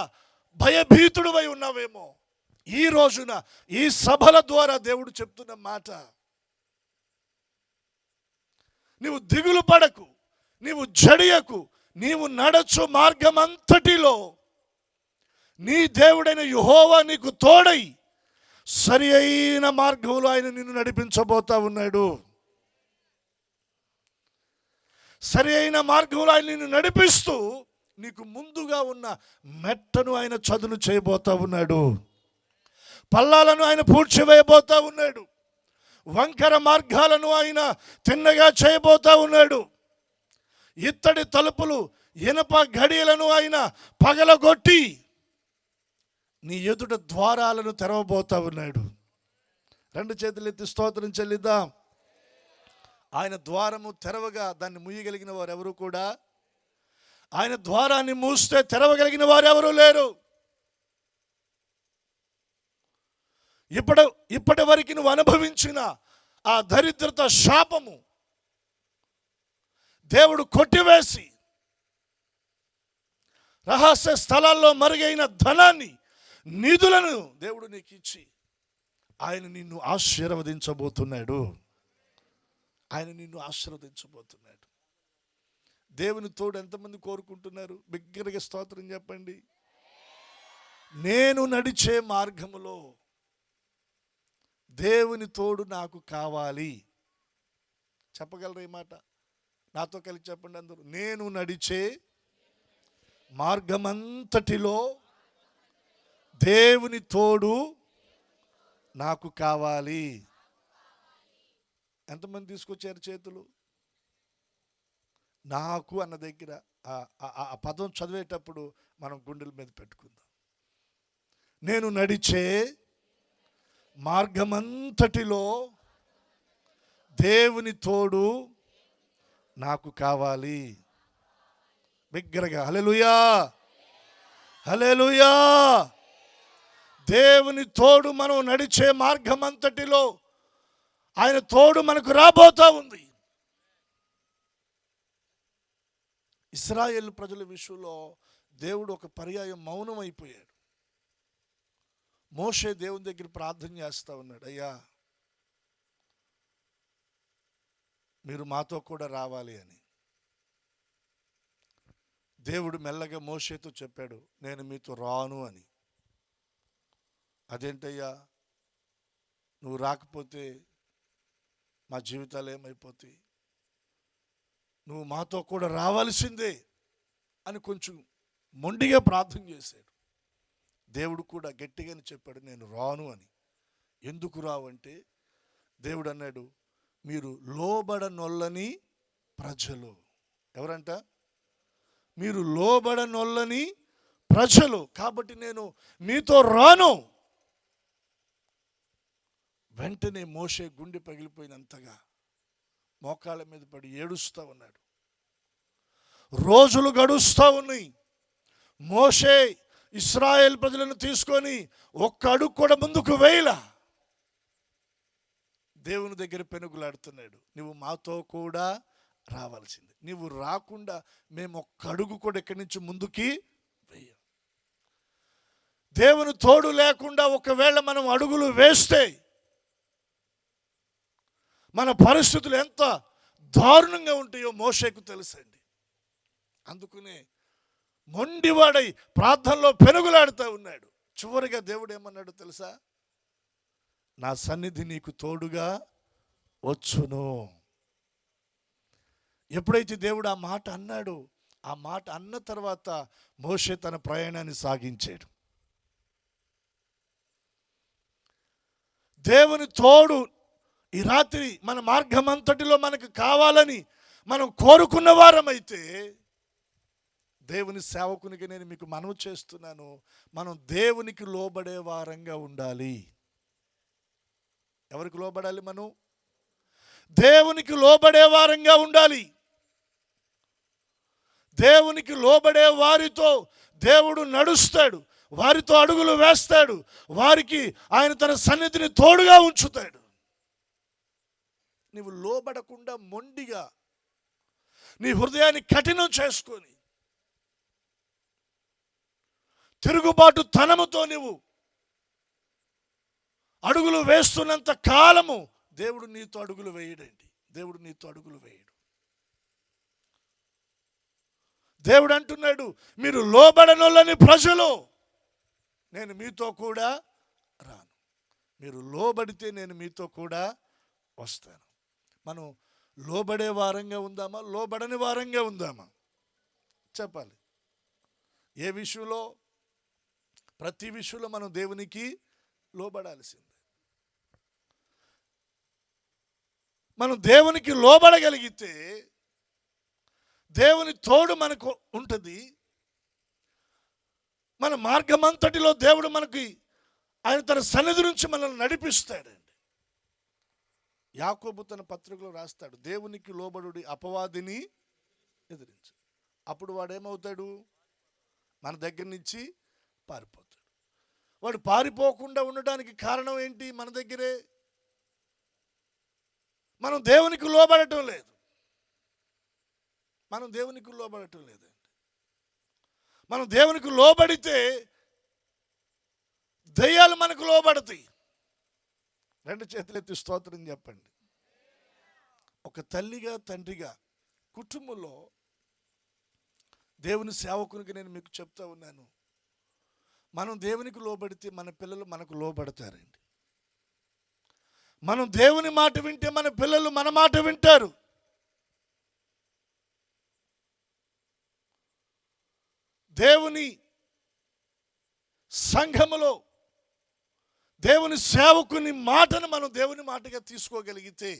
భయభీతుడివై ఉన్నావేమో, ఈ రోజున ఈ సభల ద్వారా దేవుడు చెప్తున్న మాట, నీవు దిగులు పడకు, నీవు జడియకు, నీవు నడచు మార్గమంతటిలో నీ దేవుడైన యెహోవా నీకు తోడై సరి అయిన మార్గంలో ఆయన నిన్ను నడిపించబోతా ఉన్నాడు. సరి అయిన మార్గంలో ఆయన నిన్ను నడిపిస్తూ నీకు ముందుగా ఉన్న మెట్టను ఆయన చదును చేయబోతా ఉన్నాడు. పల్లాలను ఆయన పూడ్చివేయబోతా ఉన్నాడు. వంకర మార్గాలను ఆయన తిన్నగా చేయబోతా ఉన్నాడు. ఇత్తడి తలుపులు, ఇనప గడియలను ఆయన పగలగొట్టి నీ ఎదుట ద్వారాలను తెరవబోతా ఉన్నాడు. రెండు చేతులు ఎత్తి స్తోత్రం చెల్లిద్దాం. ఆయన ద్వారము తెరవగా దాన్ని మూయగలిగిన వారు ఎవరు కూడా, ఆయన ద్వారాన్ని మూస్తే తెరవగలిగిన వారు ఎవరు లేరు. ఇప్పటి వరకు నువ్వు అనుభవించిన ఆ దరిద్రత శాపము దేవుడు కొట్టివేసి, రహస్య స్థలాల్లో మరుగైన ధనాన్ని, నిధులను దేవుడు నీకు ఇచ్చి ఆయన నిన్ను ఆశీర్వదించబోతున్నాడు. ఆయన నిన్ను ఆశీర్వదించబోతున్నాడు. దేవుని తోడు ఎంతమంది కోరుకుంటున్నారు? బిగ్గరగా స్తోత్రం చెప్పండి. నేను నడిచే మార్గములో దేవుని తోడు నాకు కావాలి. చెప్పగలరు ఈ మాట? నాతో కలిసి చెప్పండి అందరూ. నేను నడిచే మార్గమంతటిలో దేవుని తోడు నాకు కావాలి. ఎంతమంది తీసుకొచ్చారు చేతులు? నాకు అన్న దగ్గర ఆ పదం చదివేటప్పుడు మనం గుండెల మీద పెట్టుకుందాం. నేను నడిచే మార్గమంతటిలో దేవుని తోడు నాకు కావాలి. బిగ్గరగా హల్లెలూయా, హల్లెలూయా. దేవుని తోడు మనం నడిచే మార్గమంతటిలో ఆయన తోడు మనకు రాబోతా ఉంది. ఇశ్రాయేలు ప్రజల విషయంలో దేవుడు ఒక పర్యాయం మౌనం అయిపోయాడు. మోషే దేవుని దగ్గర ప్రార్థన చేస్తూ ఉన్నాడు, అయ్యా మీరు మాతో కూడా రావాలి అని. దేవుడు మెల్లగా మోషేతో చెప్పాడు, నేను మీతో రాను అని. అదేంటయ్యా, నువ్వు రాకపోతే మా జీవితాలు ఏమైపోతాయి, నువ్వు మాతో కూడా రావాల్సిందే అని కొంచెం మొండిగా ప్రార్థన చేశాడు. దేవుడు కూడా గట్టిగానే చెప్పాడు, నేను రాను అని. ఎందుకు రావంటే దేవుడు అన్నాడు, మీరు లోబడనొల్లని ప్రజలు. ఎవరంట? మీరు లోబడనొల్లని ప్రజలు. కాబట్టి నేను మీతో రాను. వెంటనే మోషే గుండె పగిలిపోయినంతగా మోకాళ్ళ మీద పడి ఏడుస్తూ ఉన్నాడు. రోజులు గడుస్తూ ఉన్నాయి. మోషే ఇశ్రాయేల్ ప్రజలను తీసుకొని ఒక్క అడుగు కూడా ముందుకు వేయలా. దేవుని దగ్గర పెనుగులాడుతున్నాడు, నువ్వు మాతో కూడా రావాల్సింది. నువ్వు రాకుండా మేము ఒక్క అడుగు కూడా ఇక్కడి నుంచి ముందుకి వేయం. దేవుని తోడు లేకుండా ఒకవేళ మనం అడుగులు వేస్తే మన పరిస్థితులు ఎంత దారుణంగా ఉంటాయో మోషేకు తెలుసండి. అందుకనే మొండివాడై ప్రార్థనలో పెనుగులాడుతూ ఉన్నాడు. చివరిగా దేవుడు ఏమన్నాడు తెలుసా? నా సన్నిధి నీకు తోడుగా వచ్చును. ఎప్పుడైతే దేవుడు ఆ మాట అన్నాడో, ఆ మాట అన్న తర్వాత మోషే తన ప్రయాణాన్ని సాగించాడు. దేవుని తోడు ఈ రాత్రి మన మార్గం అంతటిలో మనకు కావాలని మనం కోరుకున్న వారమైతే, దేవుని సేవకునికి నేను మీకు మనవి చేస్తున్నాను, మనం దేవునికి లోబడే వారంగా ఉండాలి. ఎవరికి లోబడాలి? మనం దేవునికి లోబడే వారంగా ఉండాలి. దేవునికి లోబడే వారితో దేవుడు నడుస్తాడు, వారితో అడుగులు వేస్తాడు, వారికి ఆయన తన సన్నిధిని తోడుగా ఉంచుతాడు. నీవు లోబడకుండా మొండిగా నీ హృదయాన్ని కఠినం చేసుకొని తిరుగుబాటు తనముతో నీవు అడుగులు వేస్తున్నంత కాలము దేవుడు నీతో అడుగులు వేయడండి. దేవుడు నీతో అడుగులు వేయడు. దేవుడు అంటున్నాడు, మీరు లోబడనొల్లని ప్రజలు, నేను మీతో కూడా రాను. మీరు లోబడితే నేను మీతో కూడా వస్తాను. మనం లోబడే వారంగా ఉందామా, లోబడని వారంగా ఉందామా? చెప్పాలి. ఏ విషయంలో? ప్రతి విషయంలో మనం దేవునికి లోబడాల్సిందే. మనం దేవునికి లోబడగలిగితే దేవుని తోడు మనకు ఉంటుంది. మన మార్గమంతటిలో దేవుడు మనకి ఆయన తన సన్నిధి నుంచి మనల్ని నడిపిస్తాడండి. యాకోబు తన పత్రికలో రాస్తాడు, దేవునికి లోబడుడి, అపవాదిని ఎదిరించు. అప్పుడు వాడేమవుతాడు? మన దగ్గర నుంచి పారిపోతాడు. వాడు పారిపోకుండా ఉండడానికి కారణం ఏంటి? మన దగ్గరే మనం దేవునికి లోబడటం లేదు. మనం దేవునికి లోబడటం లేదండి. మనం దేవునికి లోబడితే దయ్యాలు మనకు లోబడతాయి. రెండు చేతులెత్తి స్తోత్రం చెప్పండి. ఒక తల్లిగా తండ్రిగా కుటుంబంలో దేవుని సేవకునికి నేను మీకు చెప్తా ఉన్నాను, మనం దేవునికి లోబడితే మన పిల్లలు మనకు లోబడతారండి. మనం దేవుని మాట వింటే మన పిల్లలు మన మాట వింటారు. దేవుని సంఘములో దేవుని సేవకుని మాటను మనం దేవుని మాటగా తీసుకోగలిగితే,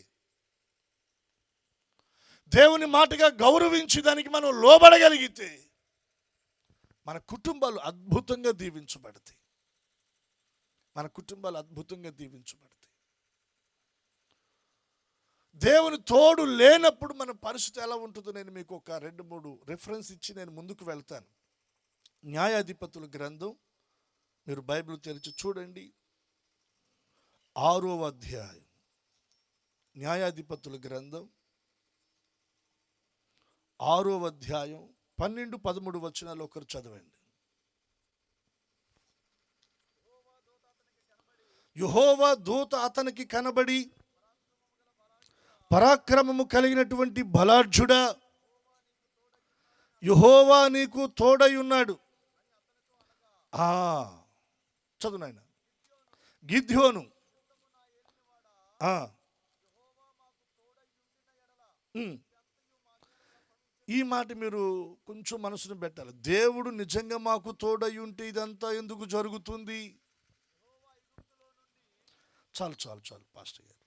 దేవుని మాటగా గౌరవించి దానికి మనం లోబడగలిగితే, మన కుటుంబాలు అద్భుతంగా దీవించబడతాయి. మన కుటుంబాలు అద్భుతంగా దీవించబడతాయి. దేవుని తోడు లేనప్పుడు మన పరిస్థితి ఎలా ఉంటుందో నేను మీకు ఒక 2-3 రెఫరెన్స్ ఇచ్చి నేను ముందుకు వెళ్తాను. న్యాయాధిపతుల గ్రంథం మీరు బైబిల్ తెరిచి చూడండి, 6వ అధ్యాయం. న్యాయాధిపతుల గ్రంథం 6వ అధ్యాయం 12-13 వచనాలు ఒకరు చదవండి. యెహోవా దూత అతనికి కనబడి, పరాక్రమము కలిగినటువంటి బలాఢ్యుడా, యెహోవా నీకు తోడై ఉన్నాడు. చదువు నాయన. గిద్యోను ఈ మాట మీరు కొంచెం మనసును పెట్టాలి. దేవుడు నిజంగా మాకు తోడై ఉంటే ఇదంతా ఎందుకు జరుగుతుంది? చాలు చాలు చాలు పాస్టర్ గారు.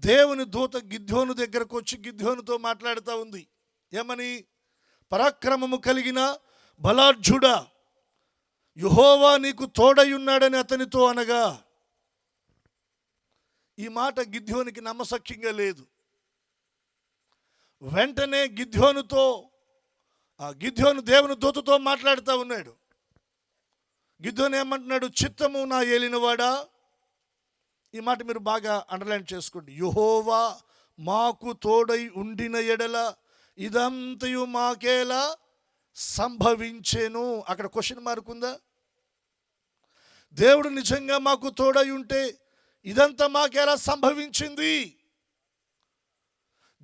దేవుని దూత గిద్యోను దగ్గరకు వచ్చి గిద్యోనుతో మాట్లాడుతూ ఉంది. ఏమని? పరాక్రమము కలిగిన బలాఢ్యుడా, యెహోవా నీకు తోడై ఉన్నాడని అతనితో అనగా. ఈ మాట గిద్యోనికి నమ్మశక్యంగా లేదు. వెంటనే గిద్యోను దేవుని దూతతో మాట్లాడుతూ ఉన్నాడు. గిద్యోను ఏమంటున్నాడు? చిత్తము నా ఏలినవాడా. ఈ మాట మీరు బాగా అండర్లైన్ చేసుకోండి. యెహోవా మాకు తోడై ఉండిన ఎడల ఇదంతయు మాకేలా సంభవించెను. అక్కడ క్వశ్చన్ మార్క్ ఉందా? దేవుడు నిజంగా మాకు తోడై ఉంటే ఇదంతా మాకేలా సంభవించింది?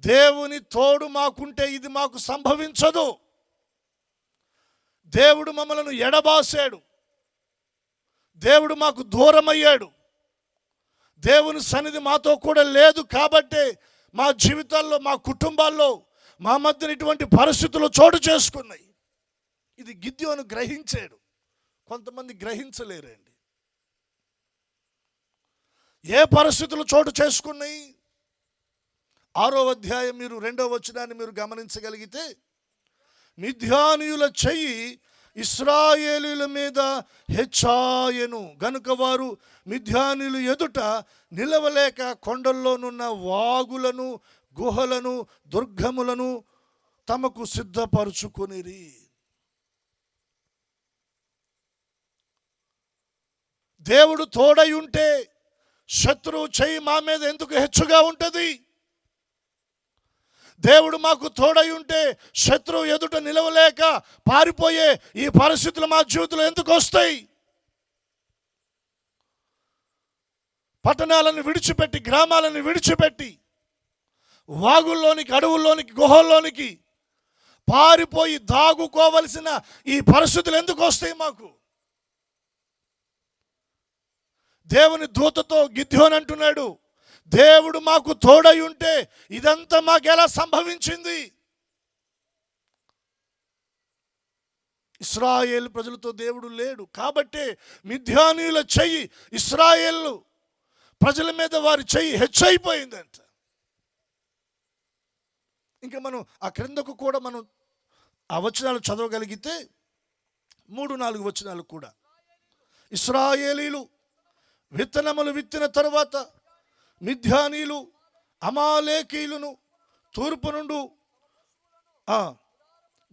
దేవుని తోడు మాకుంటే ఇది మాకు సంభవించదు. దేవుడు మమ్మలను ఎడబాసాడు, దేవుడు మాకు దూరమయ్యాడు, దేవుని సన్నిధి మాతో కూడా లేదు. కాబట్టే మా జీవితాల్లో, మా కుటుంబాల్లో, మా మధ్యన ఇటువంటి పరిస్థితులు చోటు చేసుకున్నాయి. ఇది గిద్యోను గ్రహించాడు. కొంతమంది గ్రహించలేరండి. ఏ పరిస్థితులు చోటు చేసుకున్నాయి? 6వ అధ్యాయం మీరు 2వ వచనాన్ని మీరు గమనించగలిగితే, మిద్యానీయుల చెయ్యి ఇశ్రాయేలీయుల మీద హెచ్చాయెను గనుక వారు మిద్యానీయులు ఎదుట నిలవలేక కొండల్లోనున్న వాగులను, గుహలను, దుర్గములను తమకు సిద్ధపరుచుకొనిరి. దేవుడు తోడై ఉంటే శత్రువు చెయ్యి మా మీద ఎందుకు హెచ్చుగా ఉంటుంది? దేవుడు మాకు తోడై ఉంటే శత్రువు ఎదుట నిలవలేక పారిపోయే ఈ పరిస్థితులు మా జీవితంలో ఎందుకు వస్తాయి? పట్టణాలను విడిచిపెట్టి, గ్రామాలను విడిచిపెట్టి, వాగుల్లోనికి, అడవుల్లోనికి, గుహల్లోనికి పారిపోయి దాగుకోవలసిన ఈ పరిస్థితులు ఎందుకు వస్తాయి మాకు? దేవుని దూతతో గిద్యోను అంటున్నాడు, దేవుడు మాకు తోడై ఉంటే ఇదంతా మాకు ఎలా సంభవించింది? ఇశ్రాయేలు ప్రజలతో దేవుడు లేడు కాబట్టే మిద్యానీయుల చెయ్యి ఇశ్రాయేలు ప్రజల మీద వారి చెయ్యి హెచ్చైపోయిందంట. ఇంకా మనం ఆ క్రిందకు కూడా మనం ఆ వచనాలు చదవగలిగితే 3-4 వచనాలు కూడా, ఇశ్రాయేలీలు విత్తనములు విత్తిన తరువాత మిద్యానీయులు అమాలేకీయులను తూర్పు నుండి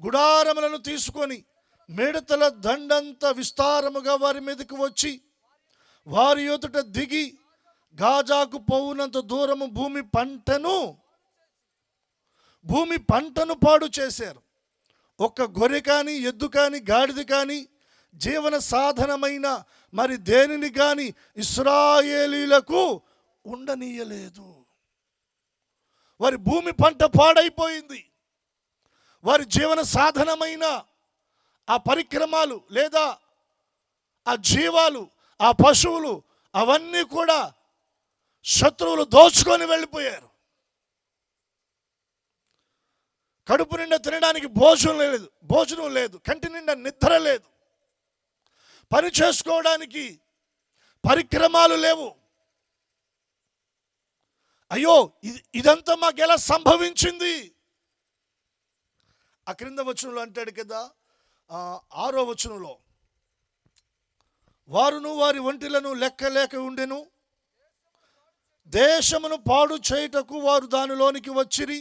గుడారములను తీసుకొని మిడతల దండంత విస్తారముగా వారి మీదకి వచ్చి వారి ఎదుట దిగి గాజాకు పోవునంత దూరము భూమి పంటను పాడు చేశారు. ఒక్క గొర్రె కానీ, ఎద్దు కానీ, గాడిద కానీ, జీవన సాధనమైన మరి దేనిని కానీ ఇశ్రాయేలీలకు ఉండనీయలేదు. వారి భూమి పంట పాడైపోయింది. వారి జీవన సాధనమైన ఆ పరిక్రమాలు లేదా ఆ జీవాలు, ఆ పశువులు, అవన్నీ కూడా శత్రువులు దోచుకొని వెళ్ళిపోయారు. కడుపు నిండా తినడానికి భోజనం లేదు, కంటి నిండా నిద్ర లేదు, పని చేసుకోవడానికి పరిక్రమాలు లేవు. అయ్యో, ఇదంతా మాకు ఎలా సంభవించింది? ఆ క్రింద వచనంలో అంటాడు కదా, 6వ వచనంలో, వారును వారి ఒంటిలను లెక్కలేక ఉండెను, దేశమును పాడు చేయుటకు వారు దానిలోనికి వచ్చిరి.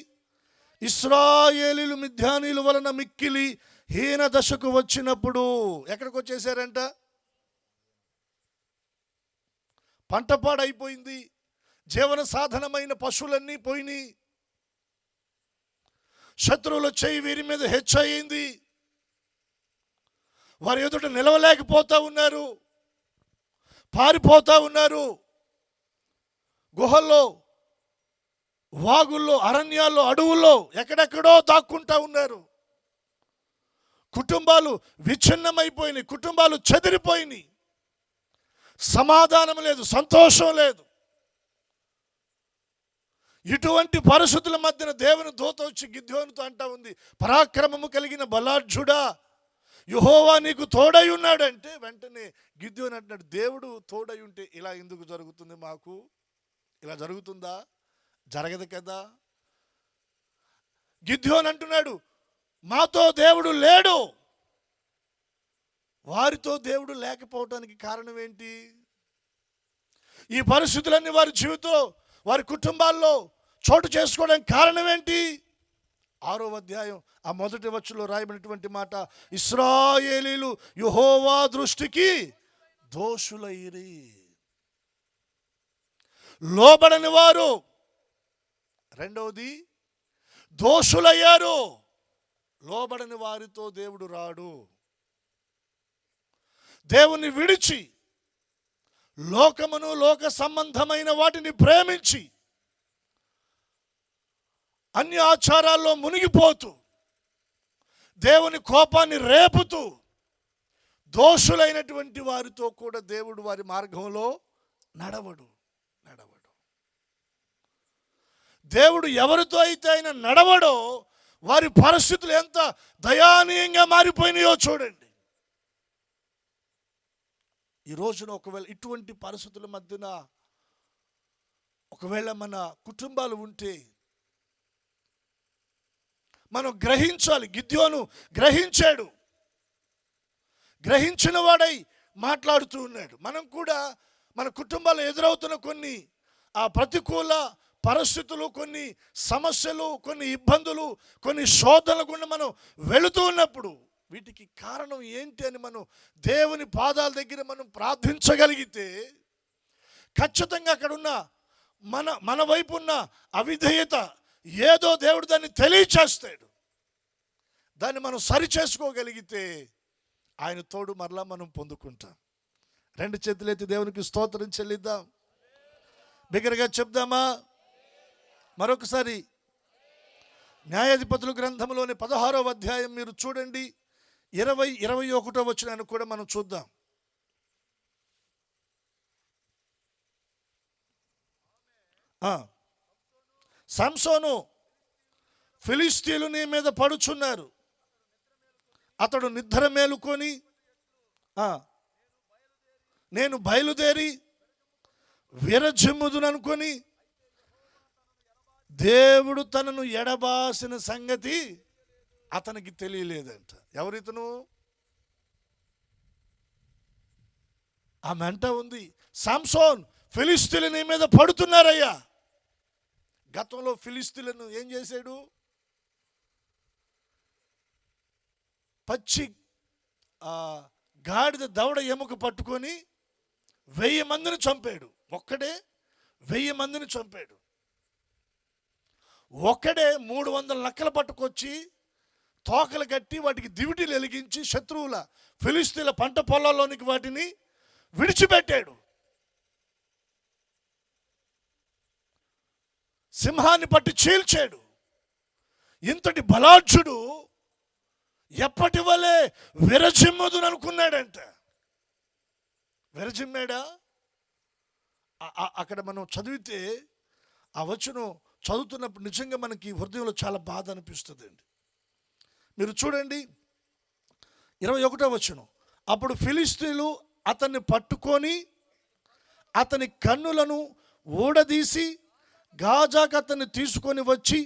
ఇశ్రాయేలీలు మిద్యానీయుల వలన మిక్కిలి హీన దశకు వచ్చినప్పుడు ఎక్కడికి వచ్చేసారంట? పంట పాడైపోయింది, జీవన సాధనమైన పశువులన్నీ పోయినాయి, శత్రువుల చెయ్యి వీరి మీద హెచ్చయింది, వారి ఎదుట నిలవలేకపోతా ఉన్నారు, పారిపోతా ఉన్నారు, గుహల్లో, వాగుల్లో, అరణ్యాల్లో, అడవుల్లో ఎక్కడెక్కడో దాక్కుంటా ఉన్నారు. కుటుంబాలు విచ్ఛిన్నమైపోయినాయి, కుటుంబాలు చెదిరిపోయినాయి, సమాధానం లేదు, సంతోషం లేదు. ఇటువంటి పరిస్థితుల మధ్యన దేవుని దూత వచ్చి గిద్యోనుతో అంటా ఉంది, పరాక్రమము కలిగిన బలాఢ్యుడా, యెహోవా నీకు తోడై ఉన్నాడంటే వెంటనే గిద్యోను అంటున్నాడు, దేవుడు తోడై ఉంటే ఇలా ఎందుకు జరుగుతుంది? మాకు ఇలా జరుగుతుందా జరగదు కదా. గిద్యోను అంటున్నాడు, మాతో దేవుడు లేడు. వారితో దేవుడు లేకపోవటానికి కారణం ఏంటి? ఈ పరిస్థితులన్నీ వారి జీవితంలో, వారి కుటుంబాల్లో చోటు చేసుకోవడానికి కారణం ఏంటి? 6వ అధ్యాయం ఆ మొదటి వచనంలో రాయబడినటువంటి మాట, ఇశ్రాయేలీలు యెహోవా దృష్టికి దోషులైరి. లోబడని వారు, రెండవది దోషులయ్యారు. లోబడని వారితో దేవుడు రాడు. దేవుని విడిచి లోకమును, లోక సంబంధమైన వాటిని ప్రేమించి అన్య ఆచారాల్లో మునిగిపోతూ దేవుని కోపాన్ని రేపుతూ దోషులైనటువంటి వారితో కూడా దేవుడు వారి మార్గంలో నడవడు. దేవుడు ఎవరితో అయితే ఆయన నడవడో వారి పరిస్థితులు ఎంత దయానీయంగా మారిపోయినాయో చూడండి. ఈ రోజున ఒకవేళ ఇటువంటి పరిస్థితుల మధ్యన ఒకవేళ మన కుటుంబాలు ఉంటే మనం గ్రహించాలి. గిద్యోను గ్రహించాడు, గ్రహించిన వాడై మాట్లాడుతూ ఉన్నాడు. మనం కూడా మన కుటుంబాలు ఎదురవుతున్న కొన్ని ఆ ప్రతికూల పరిస్థితులు, కొన్ని సమస్యలు, కొన్ని ఇబ్బందులు, కొన్ని శోధనల గుండా మనం వెళుతూ ఉన్నప్పుడు వీటికి కారణం ఏంటి అని మనం దేవుని పాదాల దగ్గర మనం ప్రార్థించగలిగితే ఖచ్చితంగా అక్కడున్న మన వైపు ఉన్న అవిధేయత ఏదో దేవుడు దాన్ని తెలియచేస్తాడు. దాన్ని మనం సరి చేసుకోగలిగితే ఆయన తోడు మరలా మనం పొందుకుంటాం. 2 చేతులెత్తి దేవునికి స్తోత్రం చెల్లిద్దాం. బిగ్గరగా చెప్దామా? మరొకసారి న్యాయాధిపతుల గ్రంథంలోని 16వ అధ్యాయం మీరు చూడండి, 20-21 వచనాన్ని కూడా మనం చూద్దాం. సంసోను, ఫిలిష్తీయులు నీ మీద పడుచున్నారు. అతడు నిద్ర మేలుకొని నేను బయలుదేరి విరజిమ్ముదుననుకొని దేవుడు తనను ఎడబాసిన సంగతి అతనికి తెలియలేదంట. ఎవరితను? ఆ మెంట ఉంది, సంసోన్, ఫిలిష్తీయులు నీ మీద పడుతున్నారయ్యా. గతంలో ఫిలిష్తీయులను ఏం చేశాడు? పచ్చి గాడిద దవడ ఎముక పట్టుకొని 1000 మందిని చంపాడు. ఒక్కడే 1000 మందిని చంపాడు. ఒక్కడే 300 నక్కలు పట్టుకొచ్చి తోకలు కట్టి వాటికి దివిటీలు వెలిగించి శత్రువుల ఫిలిష్తీయుల పంట పొలాల్లోనికి వాటిని విడిచిపెట్టాడు. సింహాన్ని పట్టి చీల్చాడు. ఇంతటి బలాఢ్యుడు ఎప్పటి వలె విరజిమ్మదును అనుకున్నాడంట. విరజిమ్మాడా? అక్కడ మనం చదివితే ఆ వచనం చదువుతున్నప్పుడు నిజంగా మనకి హృదయంలో చాలా బాధ అనిపిస్తుంది అండి. మీరు చూడండి 21వ వచనం, అప్పుడు ఫిలిష్తీయులు అతన్ని పట్టుకొని అతని కన్నులను ఊడదీసి గాజాకు అతన్ని తీసుకొని వచ్చి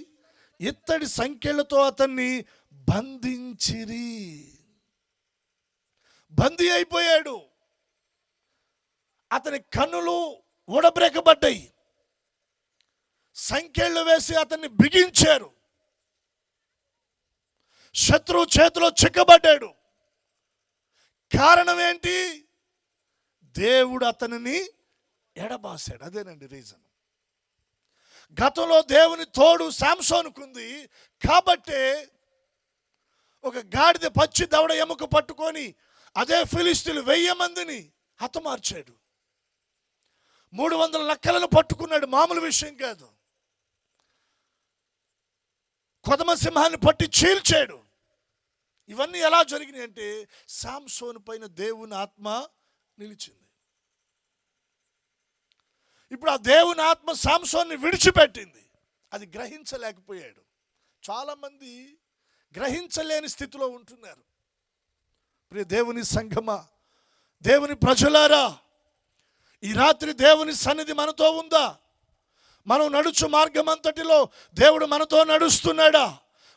ఇత్తడి సంకెళ్లతో అతన్ని బంధించిరి. బందీ అయిపోయాడు. అతని కన్నులు ఊడబ్రేకబడ్డాయి. సంకెళ్ళు వేసి అతన్ని బిగించారు. శత్రువు చేతిలో చిక్కబడ్డాడు. కారణం ఏంటి? దేవుడు అతనిని ఎడబాసాడు. అదేనండి రీజన్. గతంలో దేవుని తోడు సంసోనుకుంది కాబట్టే ఒక గాడిద పచ్చి దవడ ఎముక పట్టుకొని అదే ఫిలిష్తీయులు 1000 మందిని హతమార్చాడు. 300 నక్కలను పట్టుకున్నాడు. మామూలు విషయం కాదు. కొదమ సింహాన్ని పట్టి చీల్చాడు. ఇవన్నీ ఎలా జరిగినాయి అంటే సంసోను పైన దేవుని ఆత్మ నిలిచింది. ఇప్పుడు ఆ దేవుని ఆత్మ సంసోన్ని విడిచిపెట్టింది. అది గ్రహించలేకపోయాడు. చాలామంది గ్రహించలేని స్థితిలో ఉంటున్నారు. ప్రియ దేవుని సంఘమా, దేవుని ప్రజలారా, ఈ రాత్రి దేవుని సన్నిధి మనతో ఉందా? మనం నడుచు మార్గం అంతటిలో దేవుడు మనతో నడుస్తున్నాడా?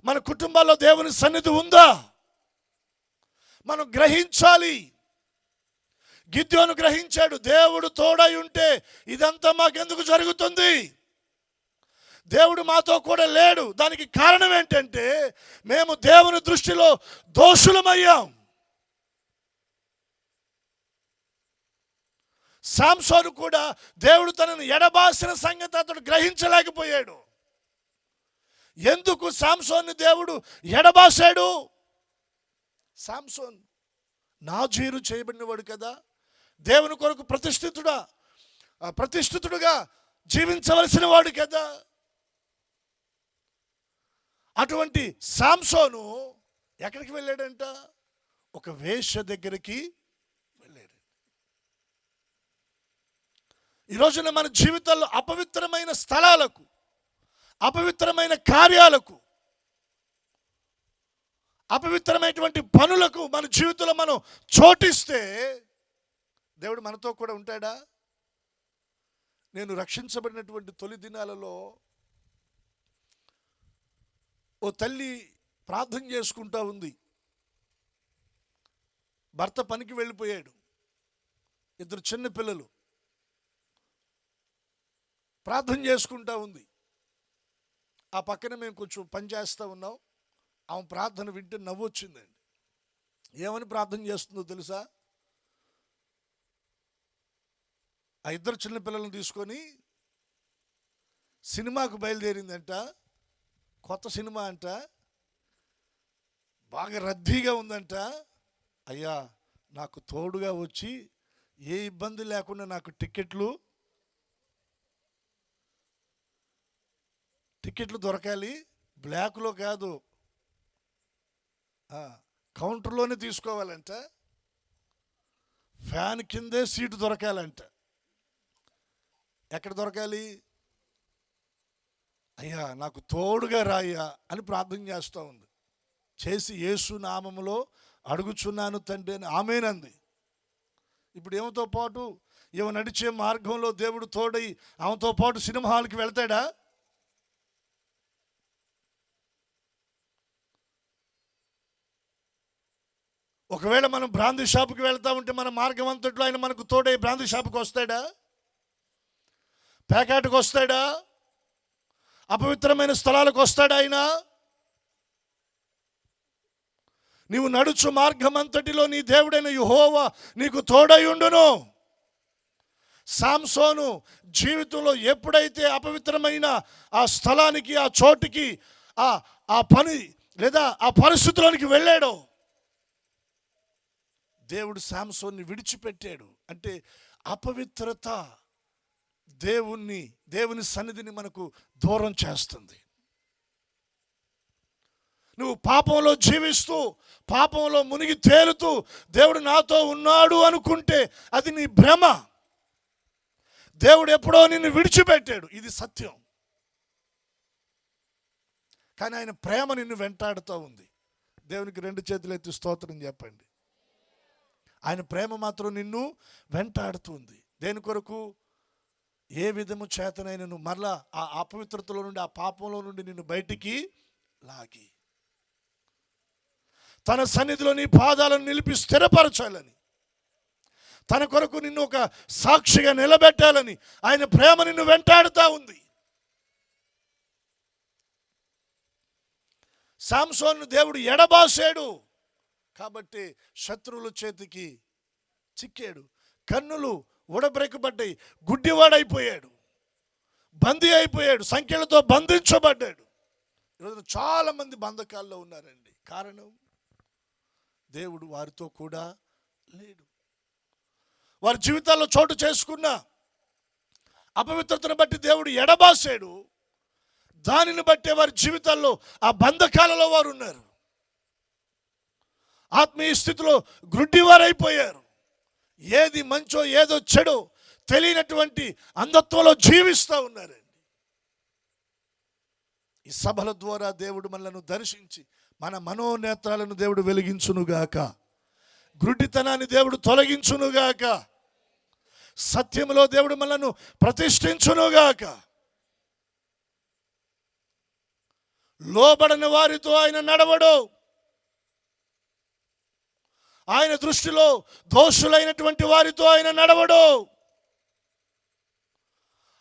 మన కుటుంబాల్లో దేవుని సన్నిధి ఉందా? మనం గ్రహించాలి. గిద్యోను గ్రహించాడు, దేవుడు తోడై ఉంటే ఇదంతా మాకెందుకు జరుగుతుంది? దేవుడు మాతో కూడా లేడు. దానికి కారణం ఏంటంటే మేము దేవుని దృష్టిలో దోషులమయ్యాం. సాంసోను కూడా దేవుడు తనను ఎడబాసిన సంగతి అతడు గ్రహించలేకపోయాడు. ఎందుకు సాంసోన్ని దేవుడు ఎడబాసాడు? సాంసోన్ నాజీరు చేయబడినవాడు కదా, దేవుని కొరకు ప్రతిష్ఠితుడుగా జీవించవలసిన వాడు కదా. అటువంటి సాంసోను ఎక్కడికి వెళ్ళాడంట? ఒక వేశ్య దగ్గరికి వెళ్ళాడు. ఈ రోజున మన జీవితాల్లో అపవిత్రమైన స్థలాలకు, అపవిత్రమైన కార్యాలకు, అపవిత్రమైనటువంటి పనులకు మన జీవితంలో మనం చోటిస్తే దేవుడు మనతో కూడా ఉంటాడా? నేను రక్షించబడినటువంటి తొలి దినాలలో ఓ తల్లి ప్రార్థన చేసుకుంటా ఉంది. భర్త పనికి వెళ్ళిపోయాడు, 2 చిన్న పిల్లలు. ప్రార్థన చేసుకుంటా ఉంది. ఆ పక్కన మేము కొంచెం పని చేస్తూ ఉన్నాం. ఆమె ప్రార్థన వింటే నవ్వు వచ్చిందండి. ఏమని ప్రార్థన చేస్తుందో తెలుసా? ఆ 2 చిన్న పిల్లలను తీసుకొని సినిమాకు బయలుదేరిందంట. కొత్త సినిమా అంట, బాగా రద్దీగా ఉందంట. అయ్యా, నాకు తోడుగా వచ్చి ఏ ఇబ్బంది లేకుండా నాకు టికెట్లు దొరకాలి. బ్లాక్లో కాదు, కౌంటర్లోనే తీసుకోవాలంట. ఫ్యాన్ కిందే సీటు దొరకాలంట. ఎక్కడ దొరకాలి? అయ్యా, నాకు తోడుగా రాయ్యా అని ప్రార్థన చేస్తూ ఉంది. చేసి యేసు నామములో అడుగుచున్నాను తండ్రి అని ఆమేనంది. ఇప్పుడు ఏమతో పాటు ఏమో నడిచే మార్గంలో దేవుడు తోడై ఆమెతో పాటు సినిమా హాల్కి వెళ్తాడా? ఒకవేళ మనం బ్రాందీ షాపుకి వెళ్తా ఉంటే మన మార్గం అంతట్లో ఆయన మనకు తోడై బ్రాందీ షాపుకి వస్తాడా? ప్యాకెట్కి వస్తాడా? అపవిత్రమైన స్థలాలకు వస్తాడా ఆయన? నీవు నడుచు మార్గం అంతటిలో నీ దేవుడైన యెహోవా నీకు తోడై ఉండును. సాంసోను జీవితంలో ఎప్పుడైతే అపవిత్రమైన ఆ స్థలానికి, ఆ చోటుకి, ఆ పని లేదా ఆ పరిస్థితుల్లోనికి వెళ్ళాడో దేవుడు సాంసోన్ని విడిచిపెట్టాడు. అంటే అపవిత్రత దేవుని సన్నిధిని మనకు దూరం చేస్తుంది. నువ్వు పాపంలో జీవిస్తూ, పాపంలో మునిగి తేలుతూ దేవుడు నాతో ఉన్నాడు అనుకుంటే అది నీ భ్రమ. దేవుడు ఎప్పుడో నిన్ను విడిచిపెట్టాడు, ఇది సత్యం. కానీ ఆయన ప్రేమ నిన్ను వెంటాడుతూ ఉంది. దేవునికి 2 చేతులు ఎత్తి స్తోత్రం చెప్పండి. ఆయన ప్రేమ మాత్రం నిన్ను వెంటాడుతుంది. దేని కొరకు? ఏ విధము చేతనైనను మరలా ఆ అపవిత్రతలో నుండి, ఆ పాపంలో నుండి నిన్ను బయటికి లాగి తన సన్నిధిలో నీ పాదాలను నిలిపి స్థిరపరచాలని, తన కొరకు నిన్ను ఒక సాక్షిగా నిలబెట్టాలని ఆయన ప్రేమ నిన్ను వెంటాడుతూ ఉంది. సాంసోను దేవుడు ఎడబాసాడు కాబట్టి శత్రువుల చేతికి చిక్కాడు. కన్నులు ఊడబ్రెక్కబడ్డాయి, గుడ్డివాడైపోయాడు, బందీ అయిపోయాడు, సంఖ్యలతో బంధించబడ్డాడు. ఈరోజు చాలామంది బంధకాల్లో ఉన్నారండి. కారణం, దేవుడు వారితో కూడా లేడు. వారి జీవితాల్లో చోటు చేసుకున్న అపవిత్రతను బట్టి దేవుడు ఎడబాసాడు. దానిని బట్టే వారి జీవితాల్లో ఆ బంధకాలలో వారు ఉన్నారు. ఆత్మీయ స్థితిలో గ్రుడ్డివారైపోయారు. ఏది మంచో ఏదో చెడో తెలియనటువంటి అంధత్వంలో జీవిస్తూ ఉన్నారండి. ఈ సభల ద్వారా దేవుడు మనలను దర్శించి మన మనోనేత్రాలను దేవుడు వెలిగించునుగాక, గ్రుడ్డితనాన్ని దేవుడు తొలగించునుగాక, సత్యములో దేవుడు మనలను ప్రతిష్ఠించునుగాక. లోబడని వారితో ఆయన నడవడు. ఆయన దృష్టిలో దోషులైనటువంటి వారితో ఆయన నడవడు.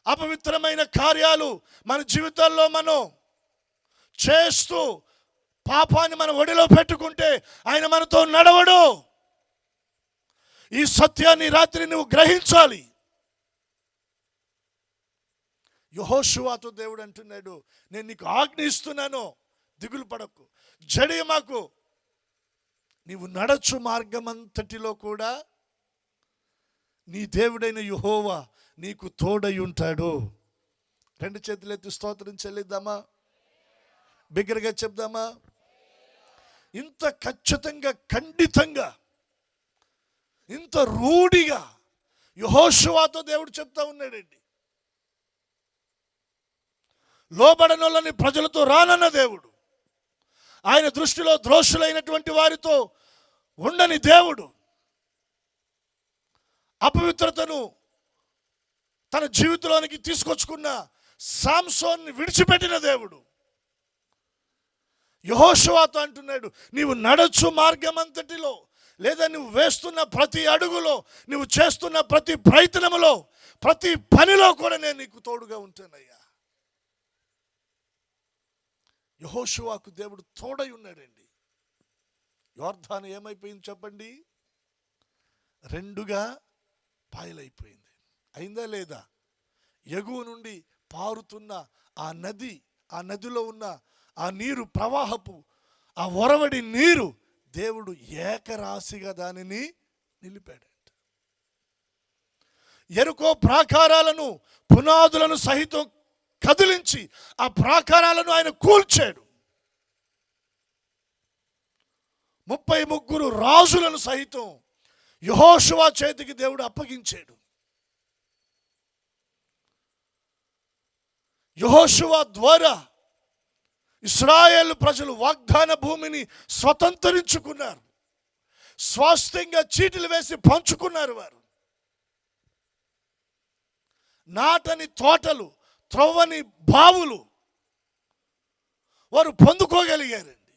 అపవిత్రమైన కార్యాలు మన జీవితాల్లో మనం చేస్తూ పాపాన్ని మన ఒడిలో పెట్టుకుంటే ఆయన మనతో నడవడు. ఈ సత్యాన్ని రాత్రి నువ్వు గ్రహించాలి. యెహోషువతో దేవుడు అంటున్నాడు, నేను నీకు ఆజ్ఞ ఇస్తున్నాను, దిగులు పడకు, జడియమాకు, నీవు నడచు మార్గమంతటిలో కూడా నీ దేవుడైన యెహోవా నీకు తోడై ఉంటాడు. రెండు చేతులెత్తి స్తోత్రం చెల్లిద్దామా? బిగ్గరగా చెప్దామా? ఇంత ఖచ్చితంగా, ఖండితంగా, ఇంత రూఢిగా యెహోషువతో దేవుడు చెప్తా ఉన్నాడండి. లోబడనోళ్ళని ప్రజలతో రానన్న దేవుడు, ఆయన దృష్టిలో ద్రోషులైనటువంటి వారితో ఉండని దేవుడు, అపవిత్రతను తన జీవితంలోనికి తీసుకొచ్చుకున్న సాంసోన్ని విడిచిపెట్టిన దేవుడు యెహోషువతో అంటున్నాడు, నీవు నడచు మార్గమంతటిలో, లేదా నువ్వు వేస్తున్న ప్రతి అడుగులో, నువ్వు చేస్తున్న ప్రతి ప్రయత్నములో, ప్రతి పనిలో కూడా నేను నీకు తోడుగా ఉంటానయ్యా. యెహోషువకు దేవుడు తోడై ఉన్నాడండి. యోర్దాను ఏమైపోయింది చెప్పండి? రెండుగా పాయలైపోయింది. అయిందా లేదా? ఎగువ నుండి పారుతున్న ఆ నది, ఆ నదిలో ఉన్న ఆ నీరు ప్రవాహపు ఆ ఒరవడి నీరు దేవుడు ఏకరాశిగా దానిని నిలిపాడంట. ఎరుకో ప్రాకారాలను, పునాదులను సహితం కదిలించి ఆ ప్రాకారాలను ఆయన కూల్చాడు. 33 రాజులను సహితం యెహోషువ చేతికి దేవుడు అప్పగించాడు. యెహోషువ ద్వారా ఇశ్రాయేలు ప్రజలు వాగ్దాన భూమిని స్వతంత్రించుకున్నారు. స్వాస్థ్యంగా చీటీలు వేసి పంచుకున్నారు. వారు నాటని తోటలు, త్రవ్వని బావులు వారు పొందుకోగలిగారండి.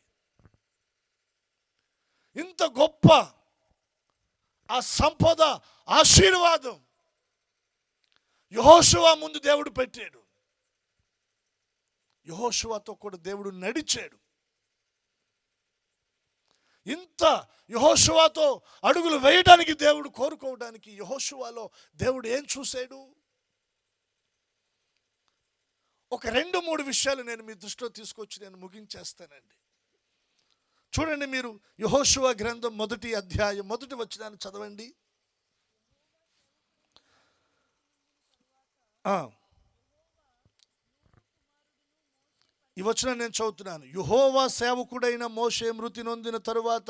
ఇంత గొప్ప ఆ సంపద, ఆశీర్వాదం యెహోషువ ముందు దేవుడు పెట్టాడు. యెహోషువతో కూడా దేవుడు నడిచాడు. ఇంత యెహోషువతో అడుగులు వేయడానికి దేవుడు కోరుకోవడానికి యెహోషువలో దేవుడు ఏం చూశాడు? ఒక 2-3 విషయాలు నేను మీ దృష్టిలో తీసుకొచ్చి నేను ముగించేస్తానండి. చూడండి, మీరు యెహోషువ గ్రంథం 1వ అధ్యాయం 1వ వచనాన్ని చదవండి. ఈ వచనం నేను చదువుతున్నాను. యెహోవా సేవకుడైన మోషే మృతి నొందిన తరువాత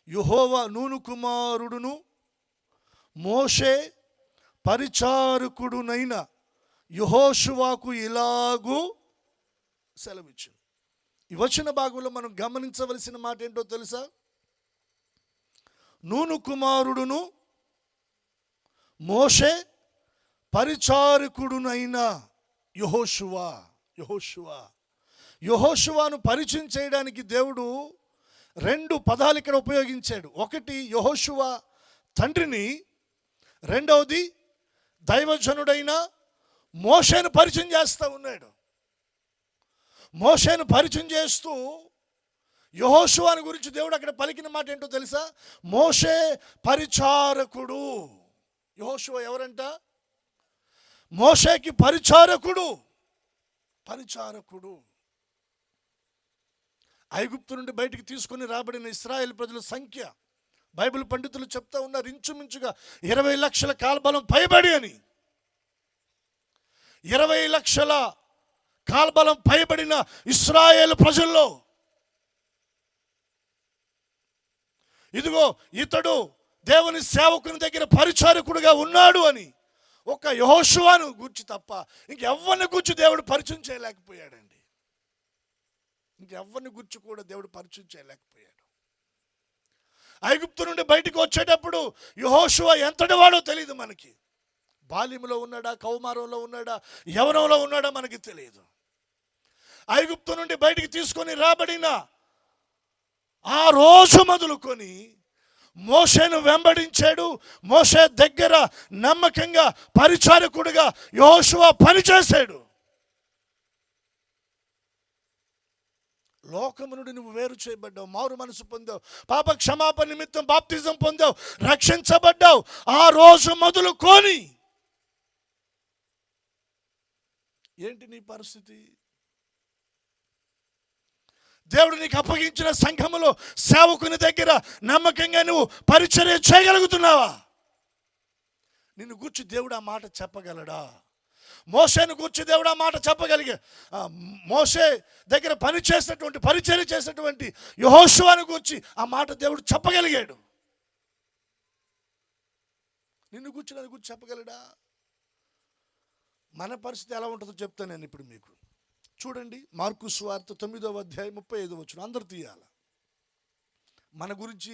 యెహోవా నూను కుమారుడును మోషే పరిచారకుడునైన యెహోషువకు ఇలాగూ సెలవిచ్చాడు. ఈ వచన భాగంలో మనం గమనించవలసిన మాట ఏంటో తెలుసా? నూను కుమారుడును మోషే పరిచారకుడునైన యెహోషువను పరిచయం చేయడానికి దేవుడు 2 పదాలు ఇక్కడ ఉపయోగించాడు. ఒకటి యెహోషువ తండ్రిని, రెండవది దైవజనుడైన మోషేను పరిచయం చేస్తూ ఉన్నాడు. మోషేను పరిచయం చేస్తూ యెహోషువను గురించి దేవుడు అక్కడ పలికిన మాట ఏంటో తెలుసా? మోషే పరిచారకుడు. యెహోషువ ఎవరంట? మోషేకి పరిచారకుడు. ఐగుప్తు నుండి బయటికి తీసుకుని రాబడిన ఇశ్రాయేలు ప్రజల సంఖ్య బైబిల్ పండితులు చెప్తా ఉన్నారు ఇంచుమించుగా 20 లక్షల కాల్బలం పైబడి అని. 20 లక్షల కాల్బలం పైబడిన ఇశ్రాయేలు ప్రజల్లో ఇదిగో ఇతడు దేవుని సేవకుని దగ్గర పరిచారకుడుగా ఉన్నాడు అని ఒక యెహోషువను గూర్చి తప్ప ఇంకెవ్వరిని గూర్చి దేవుడు పరిచయం చేయలేకపోయాడండి. ఇంకెవ్వరిని గూర్చి కూడా దేవుడు పరిచయం చేయలేకపోయాడు. ఐగుప్తు నుండి బయటికి వచ్చేటప్పుడు యెహోషువ ఎంతటి వాడో తెలియదు మనకి. బాల్యంలో ఉన్నాడా, కౌమారంలో ఉన్నాడా, యవ్వనంలో ఉన్నాడా మనకి తెలియదు. ఐగుప్తు నుండి బయటికి తీసుకొని రాబడిన ఆ రోజు మొదలుకొని మోషేను వెంబడించాడు. మోషే దగ్గర నమ్మకంగా పరిచారకుడిగా యెహోషువ పనిచేశాడు. లోకము నుండి నువ్వు వేరు చేయబడ్డావు, మారు మనసు పొందావు, పాప క్షమాపణ నిమిత్తం బాప్తిజం పొందావు, రక్షించబడ్డావు. ఆ రోజు మొదలుకొని ఏంటి నీ పరిస్థితి? దేవుడు నీకు అప్పగించిన సంఘములో సేవకుని దగ్గర నమ్మకంగా నువ్వు పరిచర్య చేయగలుగుతున్నావా? నిన్ను గూర్చి దేవుడు ఆ మాట చెప్పగలడా? మోషేను గూర్చి దేవుడు ఆ మాట చెప్పగలిగే, మోషే దగ్గర పని చేసినటువంటి పరిచర్య చేసినటువంటి యెహోషువను గూర్చి ఆ మాట దేవుడు చెప్పగలిగాడు. నిన్ను గూర్చి నన్ను గూర్చి చెప్పగలడా? మన పరిస్థితి ఎలా ఉంటుందో చెప్తాను నేను ఇప్పుడు మీకు. చూడండి, మార్కు సువార్త 9వ అధ్యాయం 35వ వచనం. అందరు తీయాల. మన గురించి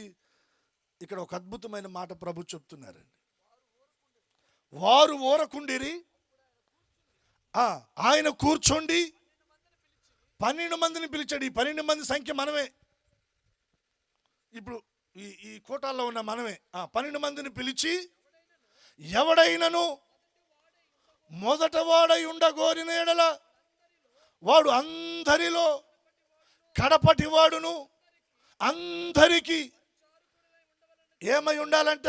ఇక్కడ ఒక అద్భుతమైన మాట ప్రభు చెప్తున్నారండి. వారు ఊరకుండిరి, ఆయన కూర్చోండి 12 మందిని పిలిచాడు. ఈ 12 మంది సంఖ్య మనమే, ఇప్పుడు ఈ కోటాల్లో ఉన్న మనమే. 12 మందిని పిలిచి, ఎవడైనను మొదట వాడై ఉండగోరిన ఎడల వాడు అందరిలో కడపటి వాడును, అందరికీ ఏమై ఉండాలంట?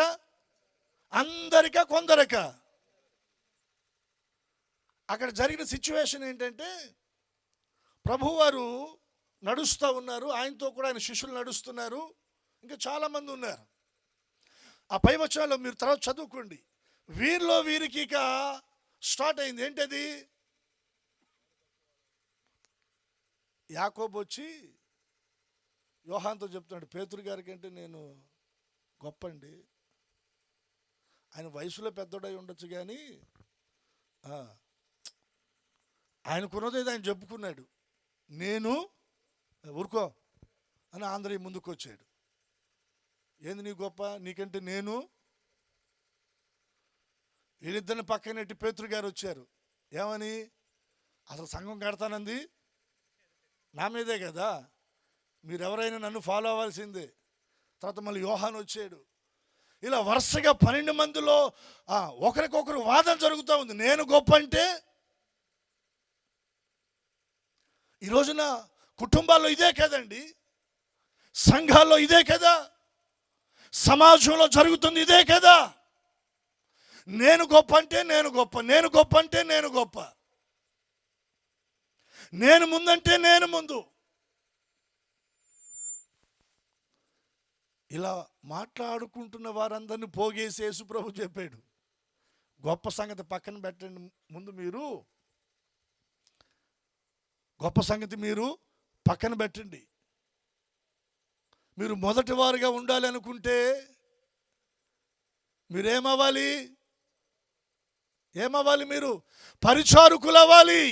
అందరికా కొందరక? అక్కడ జరిగిన సిచ్యువేషన్ ఏంటంటే, ప్రభువారు నడుస్తూ ఉన్నారు, ఆయనతో కూడా ఆయన శిష్యులు నడుస్తున్నారు, ఇంకా చాలామంది ఉన్నారు. ఆ పై వచనాల్లో మీరు తర్వాత చదువుకోండి. వీరిలో వీరికి ఇక స్టార్ట్ అయింది. ఏంటది? యాకోబు వచ్చి యోహాన్తో చెప్తున్నాడు, పేతురు గారి కంటే నేను గొప్పండి, ఆయన వయసులో పెద్దోడై ఉండొచ్చు కానీ ఆయనకున్నది ఆయన చెప్పుకున్నాడు. నేను ఊరుకో అని ఆంధ్రయ్య ముందుకు వచ్చాడు. ఏంది నీ గొప్ప? నీకంటే నేను. వీళ్ళిద్దరిని పక్కనెట్టి పేతురు గారు వచ్చారు. ఏమని? అసలు సంఘం కడతానంది నా మీదే కదా, మీరెవరైనా నన్ను ఫాలో అవ్వాల్సిందే. తర్వాత మళ్ళీ యోహాను వచ్చాడు. ఇలా వరుసగా 12 మందిలో ఒకరికొకరు వాదన జరుగుతూ ఉంది. నేను గొప్ప అంటే ఈ రోజున కుటుంబాల్లో ఇదే కదండి, సంఘాల్లో ఇదే కదా, సమాజంలో జరుగుతుంది ఇదే కదా. నేను గొప్ప అంటే నేను గొప్ప, నేను గొప్ప అంటే నేను గొప్ప, నేను ముందంటే నేను ముందు. ఇలా మాట్లాడుకుంటున్న వారందరినీ పోగేసి యేసుప్రభు చెప్పాడు, గొప్ప సంగతి పక్కన పెట్టండి, ముందు మీరు గొప్ప సంగతి మీరు పక్కన పెట్టండి. మీరు మొదటి వారుగా ఉండాలి అనుకుంటే మీరేమవ్వాలి? ఏమవ్వాలి? మీరు పరిచారకులు అవ్వాలి.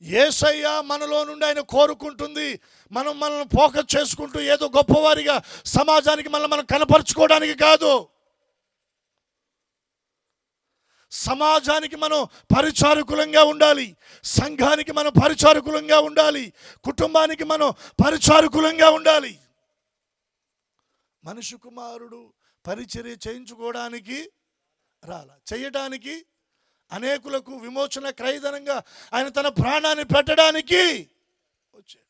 యేసయ్య మనలో నుండి ఆయన కోరుకుంటుంది, మనల్ని ఫోకస్ చేసుకుంటూ ఏదో గొప్పవారిగా సమాజానికి మనం కనపరుచుకోవడానికి కాదు. సమాజానికి మనం పరిచారకులంగా ఉండాలి, సంఘానికి మనం పరిచారకులంగా ఉండాలి, కుటుంబానికి మనం పరిచారకులంగా ఉండాలి. మనిషి కుమారుడు పరిచర్య చేయించుకోవడానికి చేయడానికి, అనేకులకు విమోచన క్రయధనంగా ఆయన తన ప్రాణాన్ని పెట్టడానికి వచ్చాడు.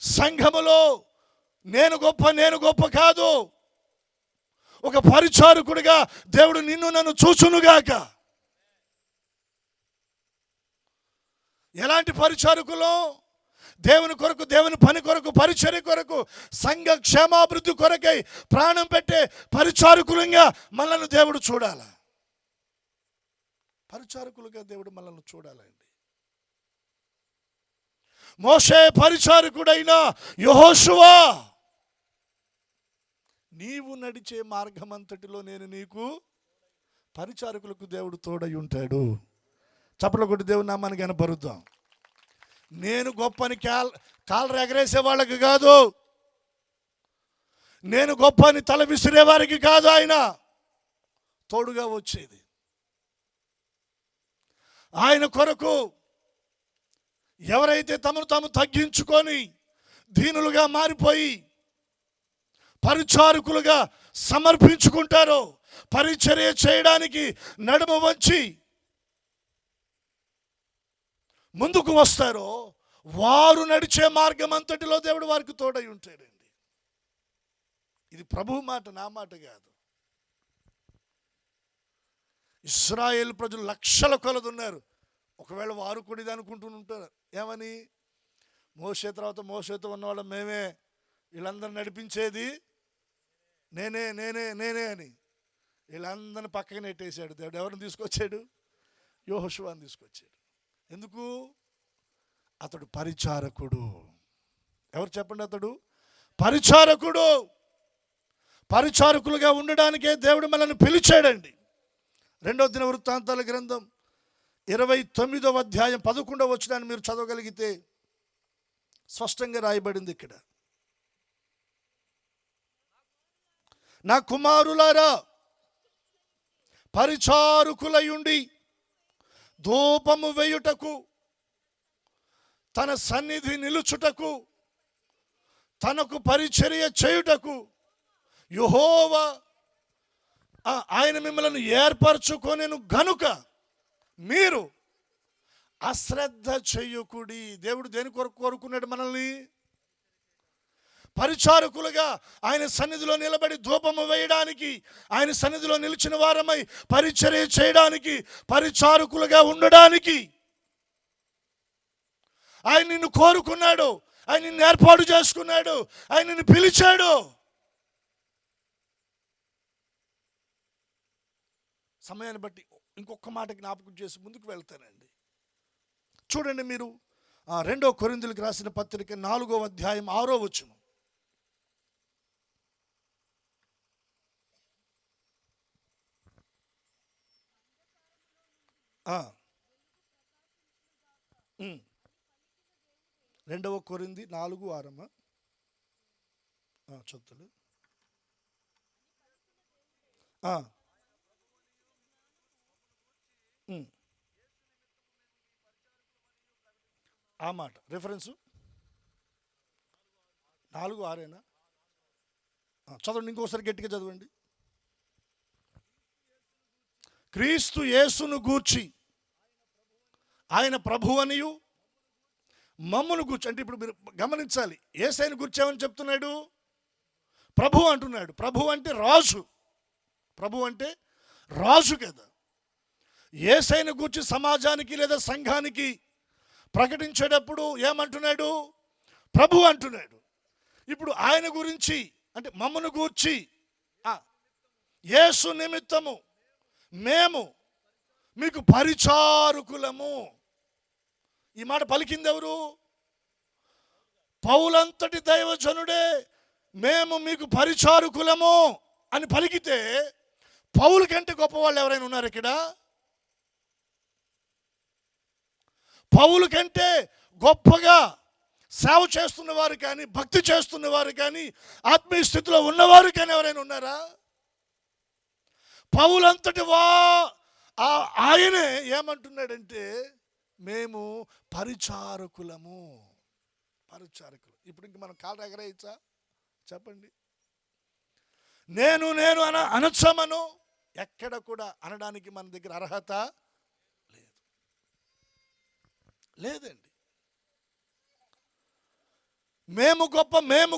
సంఘములో నేను గొప్ప కాదు, ఒక పరిచారకుడిగా దేవుడు నిన్ను నన్ను చూచునుగాక. ఎలాంటి పరిచారకులు? దేవుని కొరకు, దేవుని పని కొరకు, పరిచర్య కొరకు, సంఘ క్షేమాభివృద్ధి కొరకై ప్రాణం పెట్టే పరిచారకులంగా మనల్ని దేవుడు చూడాలి. పరిచారకులుగా దేవుడు మనల్ని చూడాలండి. మోషే పరిచారకుడైన యెహోషువ, నీవు నడిచే మార్గమంతటిలో నేను నీకు పరిచారకులకు దేవుడు తోడై ఉంటాడు. చప్పట్లు కొట్టి దేవుని నామాన్ని కనపరుద్దాం. నేను గొప్పని కాళ్ళు ఎగరేసే వాళ్ళకి కాదు, నేను గొప్పని తల విసిరే వారికి కాదు ఆయన తోడుగా వచ్చేది. ఆయన కొరకు ఎవరైతే తమను తాము తగ్గించుకొని దీనులుగా మారిపోయి పరిచారకులుగా సమర్పించుకుంటారో, పరిచర్య చేయడానికి నడుము వంచి ముందుకు వస్తారో, వారు నడిచే మార్గం అంతటిలో దేవుడు వారికి తోడై ఉంటాడండి. ఇది ప్రభువు మాట, నా మాట కాదు. ఇశ్రాయేలు ప్రజలు లక్షల కొలది ఉన్నారు. ఒకవేళ వారు కూడా ఇది అనుకుంటూ ఉంటారు, ఏమని? మోషే తర్వాత మోషేతో ఉన్నవాళ్ళం మేమే, వీళ్ళందరూ నడిపించేది నేనే నేనే నేనే అని వీళ్ళందరిని పక్కన నెట్టేశాడు దేవుడు. ఎవరిని తీసుకొచ్చాడు? యెహోషువని తీసుకొచ్చాడు. ఎందుకు? అతడు పరిచారకుడు. ఎవరు చెప్పండి? అతడు పరిచారకుడు. పరిచారకులుగా ఉండడానికే దేవుడు మనల్ని పిలిచాడండి. 2వ దినవృత్తాంతాల గ్రంథం 29వ అధ్యాయం 11వ వచనాన్ని మీరు చదవగలిగితే స్పష్టంగా రాయబడింది ఇక్కడ. నా కుమారులారా, పరిచారకులయుండి ధూపము వేయుటకు, తన సన్నిధి నిలుచుటకు, తనకు పరిచర్య చేయుటకు యెహోవా ఆయన మిమ్మల్ని ఏర్పరచుకొనెను గనుక మీరు అశ్రద్ధ చెయ్యకుడి. దేవుడు దేని కొరకు కోరుకున్నాడు మనల్ని? పరిచారకులుగా ఆయన సన్నిధిలో నిలబడి ధూపము వేయడానికి, ఆయన సన్నిధిలో నిలిచిన వారమై పరిచర్య చేయడానికి, పరిచారకులుగా ఉండడానికి ఆయన నిన్ను కోరుకున్నాడు. ఆయన నిన్ను ఏర్పాటు చేసుకున్నాడు. ఆయన నిన్ను పిలిచాడు. సమయాన్ని బట్టి ఇంకొక మాట జ్ఞాపకం చేసి ముందుకు వెళ్తానండి. చూడండి మీరు 2వ కొరింథీయులకు రాసిన పత్రిక 4వ అధ్యాయం 6వ వచనం. రెండవ కొరింథీ 4:6 చెప్తాడు. ఆ మాట రిఫరెన్సు 4:6 చదవండి, ఇంకోసారి గట్టిగా చదవండి. క్రీస్తు యేసును గూర్చి ఆయన ప్రభు అనియు మమ్మును గూర్చి, అంటే ఇప్పుడు మీరు గమనించాలి, యేసయ్యను గూర్చేమని చెప్తున్నాడు? ప్రభు అంటున్నాడు. ప్రభు అంటే రాజు. ప్రభు అంటే రాజు కదా. యేసయ్యను గూర్చి సమాజానికి లేదా సంఘానికి ప్రకటించేటప్పుడు ఏమంటున్నాడు? ప్రభు అంటున్నాడు. ఇప్పుడు ఆయన గురించి అంటే మమ్మను గూర్చి యేసు నిమిత్తము మేము మీకు పరిచారకులము. ఈ మాట పలికింది ఎవరు? పౌలంతటి దైవజనుడే మేము మీకు పరిచారకులము అని పలికితే, పౌలు కంటే గొప్పవాళ్ళు ఎవరైనా ఉన్నారు ఇక్కడ? పౌలు కంటే గొప్పగా సేవ చేస్తున్నవారు కానీ, భక్తి చేస్తున్నవారు కానీ, ఆత్మీయ స్థితిలో ఉన్నవారు కానీ ఎవరైనా ఉన్నారా? పౌలంతటి ఆయనే ఏమంటున్నాడంటే మేము పరిచారకులము. పరిచారకులు. ఇప్పుడు ఇంక మనం కాళ్ళు ఎగరేయచ్చా? చెప్పండి. నేను అనొచ్చమను ఎక్కడ కూడా అనడానికి మన దగ్గర అర్హత లేదండి. మేము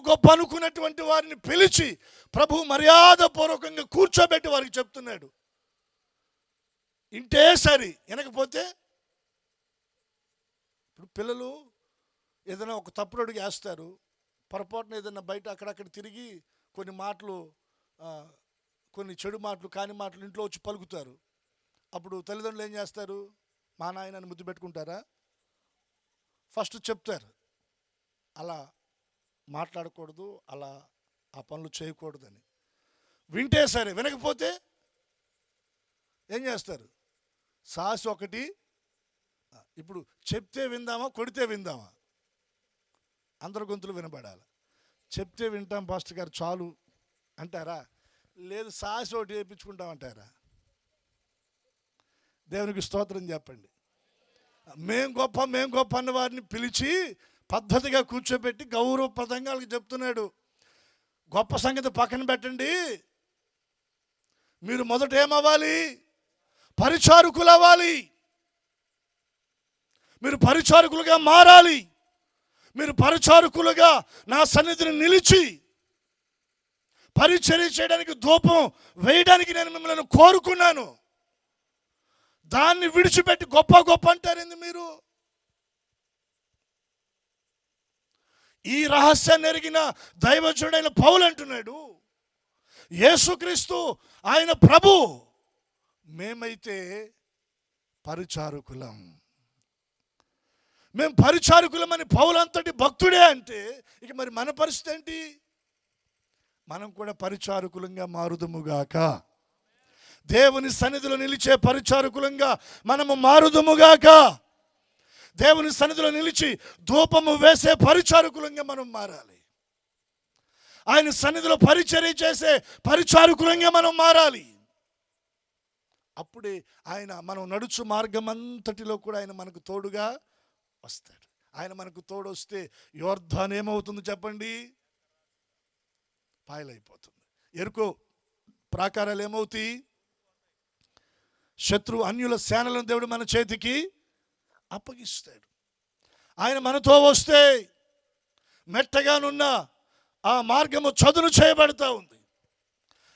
గొప్ప అనుకున్నటువంటి వారిని పిలిచి ప్రభు మర్యాదపూర్వకంగా కూర్చోబెట్టి వారికి చెప్తున్నాడు, ఇంటే సరి, వినకపోతే. ఇప్పుడు పిల్లలు ఏదైనా ఒక తప్పుడు అడుగు వేస్తారు, పొరపాటున ఏదైనా బయట అక్కడక్కడ తిరిగి కొన్ని మాటలు, కొన్ని చెడు మాటలు, కాని మాటలు ఇంట్లో వచ్చి పలుకుతారు. అప్పుడు తల్లిదండ్రులు ఏం చేస్తారు? మా నాయనని ముద్దు పెట్టుకుంటారా? ఫస్ట్ చెప్తారు, అలా మాట్లాడకూడదు, అలా ఆ పనులు చేయకూడదని. వింటే సరే, వినకపోతే ఏం చేస్తారు? సాసి ఒకటి. ఇప్పుడు చెప్తే విందామా, కొడితే విందామా? అందరి గొంతులు వినబడాలి. చెప్తే వింటాం పాస్టర్ గారు చాలు అంటారా? లేదు సాసి ఒకటి వేయించుకుంటామంటారా? దేవునికి స్తోత్రం చెప్పండి. మేం గొప్ప అన్న వారిని పిలిచి పద్ధతిగా కూర్చోబెట్టి గౌరవప్రదంగా వాళ్ళకి చెప్తున్నాడు. గొప్ప సంగతి పక్కన పెట్టండి, మీరు మొదట ఏమవ్వాలి? పరిచారకులు అవ్వాలి. మీరు పరిచారకులుగా మారాలి. మీరు పరిచారకులుగా నా సన్నిధిని నిలిచి పరిచర్య చేయడానికి, ధూపం వేయడానికి నేను మిమ్మల్ని కోరుకున్నాను. దాన్ని విడిచిపెట్టి గొప్ప అంటారేంది మీరు? ఈ రహస్యాన్ని ఎరిగిన దైవజనుడైన పౌలు అంటున్నాడు, యేసుక్రీస్తు ఆయన ప్రభు, మేమైతే పరిచారకులం. మేము పరిచారకులమని పౌలు అంతటి భక్తుడే అంటే ఇక మరి మన పరిస్థితి ఏంటి? మనం కూడా పరిచారకులంగా మారుదుముగాక. దేవుని సన్నిధిలో నిలిచే పరిచారకులంగా మనము మారుదుముగాక. దేవుని సన్నిధిలో నిలిచి ధూపము వేసే పరిచారకులంగా మనం మారాలి. ఆయన సన్నిధిలో పరిచర్య చేసే పరిచారకులంగా మనం మారాలి. అప్పుడే ఆయన మనం నడుచు మార్గం అంతటిలో కూడా ఆయన మనకు తోడుగా వస్తాడు. ఆయన మనకు తోడు వస్తే యోర్దాను ఏమవుతుంది చెప్పండి? పాయలైపోతుంది. ఎరుకో ప్రాకారాలు ఏమవుతాయి? శత్రు అన్యుల సేనలను దేవుడు మన చేతికి అప్పగిస్తాడు. ఆయన మనతో వస్తే మెట్టగానున్న ఆ మార్గము చదును చేయబడతా ఉంది.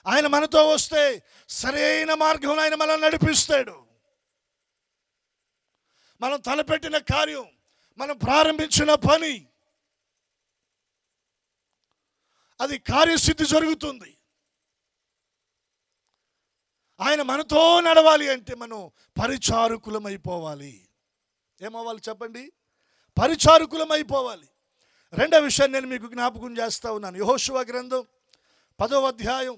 ఆయన మనతో వస్తే సరైన మార్గంలో ఆయన మనల్ని నడిపిస్తాడు. మనం తలపెట్టిన కార్యం, మనం ప్రారంభించిన పని, అది కార్యసిద్ధి జరుగుతుంది. ఆయన మనతో నడవాలి అంటే మనం పరిచారకులం అయిపోవాలి. ఏమవ్వాలి చెప్పండి? పరిచారకులం అయిపోవాలి. రెండవ విషయాన్ని నేను మీకు జ్ఞాపకం చేస్తా ఉన్నాను. యెహోషువ గ్రంథం 10వ అధ్యాయం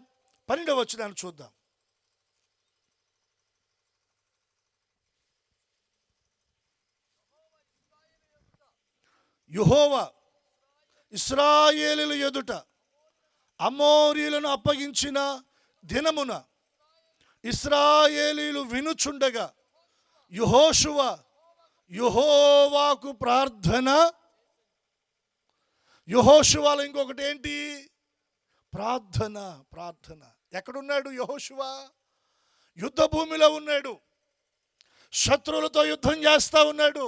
12వ వచనాన్ని చూద్దాం. యెహోవా ఇశ్రాయేలీయుల ఎదుట అమోరీయులను అప్పగించిన దినమున ఇశ్రాయేలీయులు వినుచుండగా యెహోషువ యెహోవాకు ప్రార్థన. యెహోషువలో ఇంకొకటి ఏంటి? ప్రార్థన. ప్రార్థన. ఎక్కడున్నాడు యెహోషువ? యుద్ధ భూమిలో ఉన్నాడు. శత్రువులతో యుద్ధం చేస్తూ ఉన్నాడు.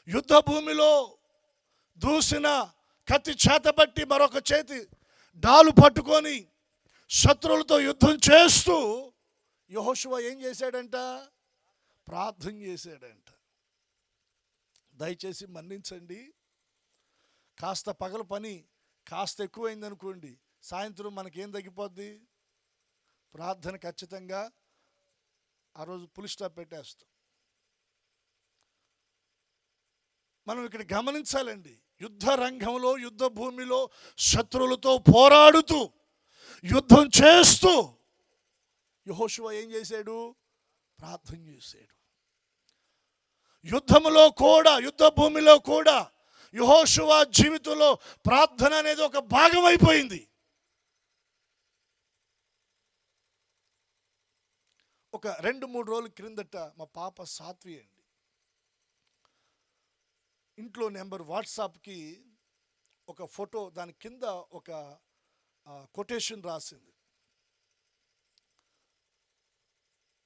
యుద్ధ భూమిలో దూసిన కత్తి చేతబట్టి మరొక చేతి డాలు పట్టుకొని శత్రువులతో యుద్ధం చేస్తూ యెహోషువ ఏం చేశాడంట? ప్రార్థన చేశాడంట. దయచేసి మన్నించండి, కాస్త పగల పని కాస్త ఎక్కువైంది అనుకోండి, సాయంత్రం మనకేం తగ్గిపోద్ది? ప్రార్థన ఖచ్చితంగా ఆ రోజు పులి స్టాప్ పెట్టేస్తాం. మనం ఇక్కడ గమనించాలండి, యుద్ధ రంగంలో, యుద్ధ భూమిలో శత్రువులతో పోరాడుతూ యుద్ధం చేస్తూ యెహోషువ ఏం చేశాడు? ప్రార్థన చేశాడు. యుద్ధములో కూడా, యుద్ధ భూమిలో కూడా యెహోషువ జీవితంలో ప్రార్థన అనేది ఒక భాగం అయిపోయింది. ఒక 2-3 రోజుల క్రిందట మా పాప సాత్వి అండి ఇంట్లో నెంబర్ వాట్సాప్కి ఒక ఫోటో, దాని కింద ఒక కొటేషన్ రాసింది.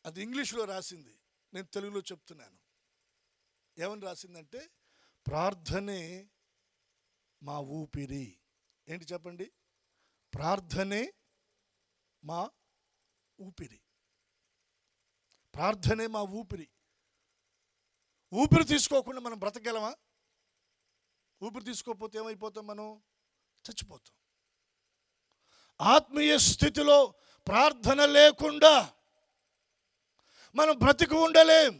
అది ఇంగ్లీష్లో రాసింది, నేను తెలుగులో చెప్తున్నాను. ఏమని రాసిందంటే, ప్రార్థనే మా ఊపిరి. ఏంటి చెప్పండి? ప్రార్థనే మా ఊపిరి. ప్రార్థనే మా ఊపిరి. ఊపిరి తీసుకోకుండా మనం బ్రతకగలమా? ఊపిరి తీసుకోకపోతే ఏమైపోతాం? మనం చచ్చిపోతాం. ఆత్మీయ స్థితిలో ప్రార్థన లేకుండా మనం బ్రతికి ఉండలేం.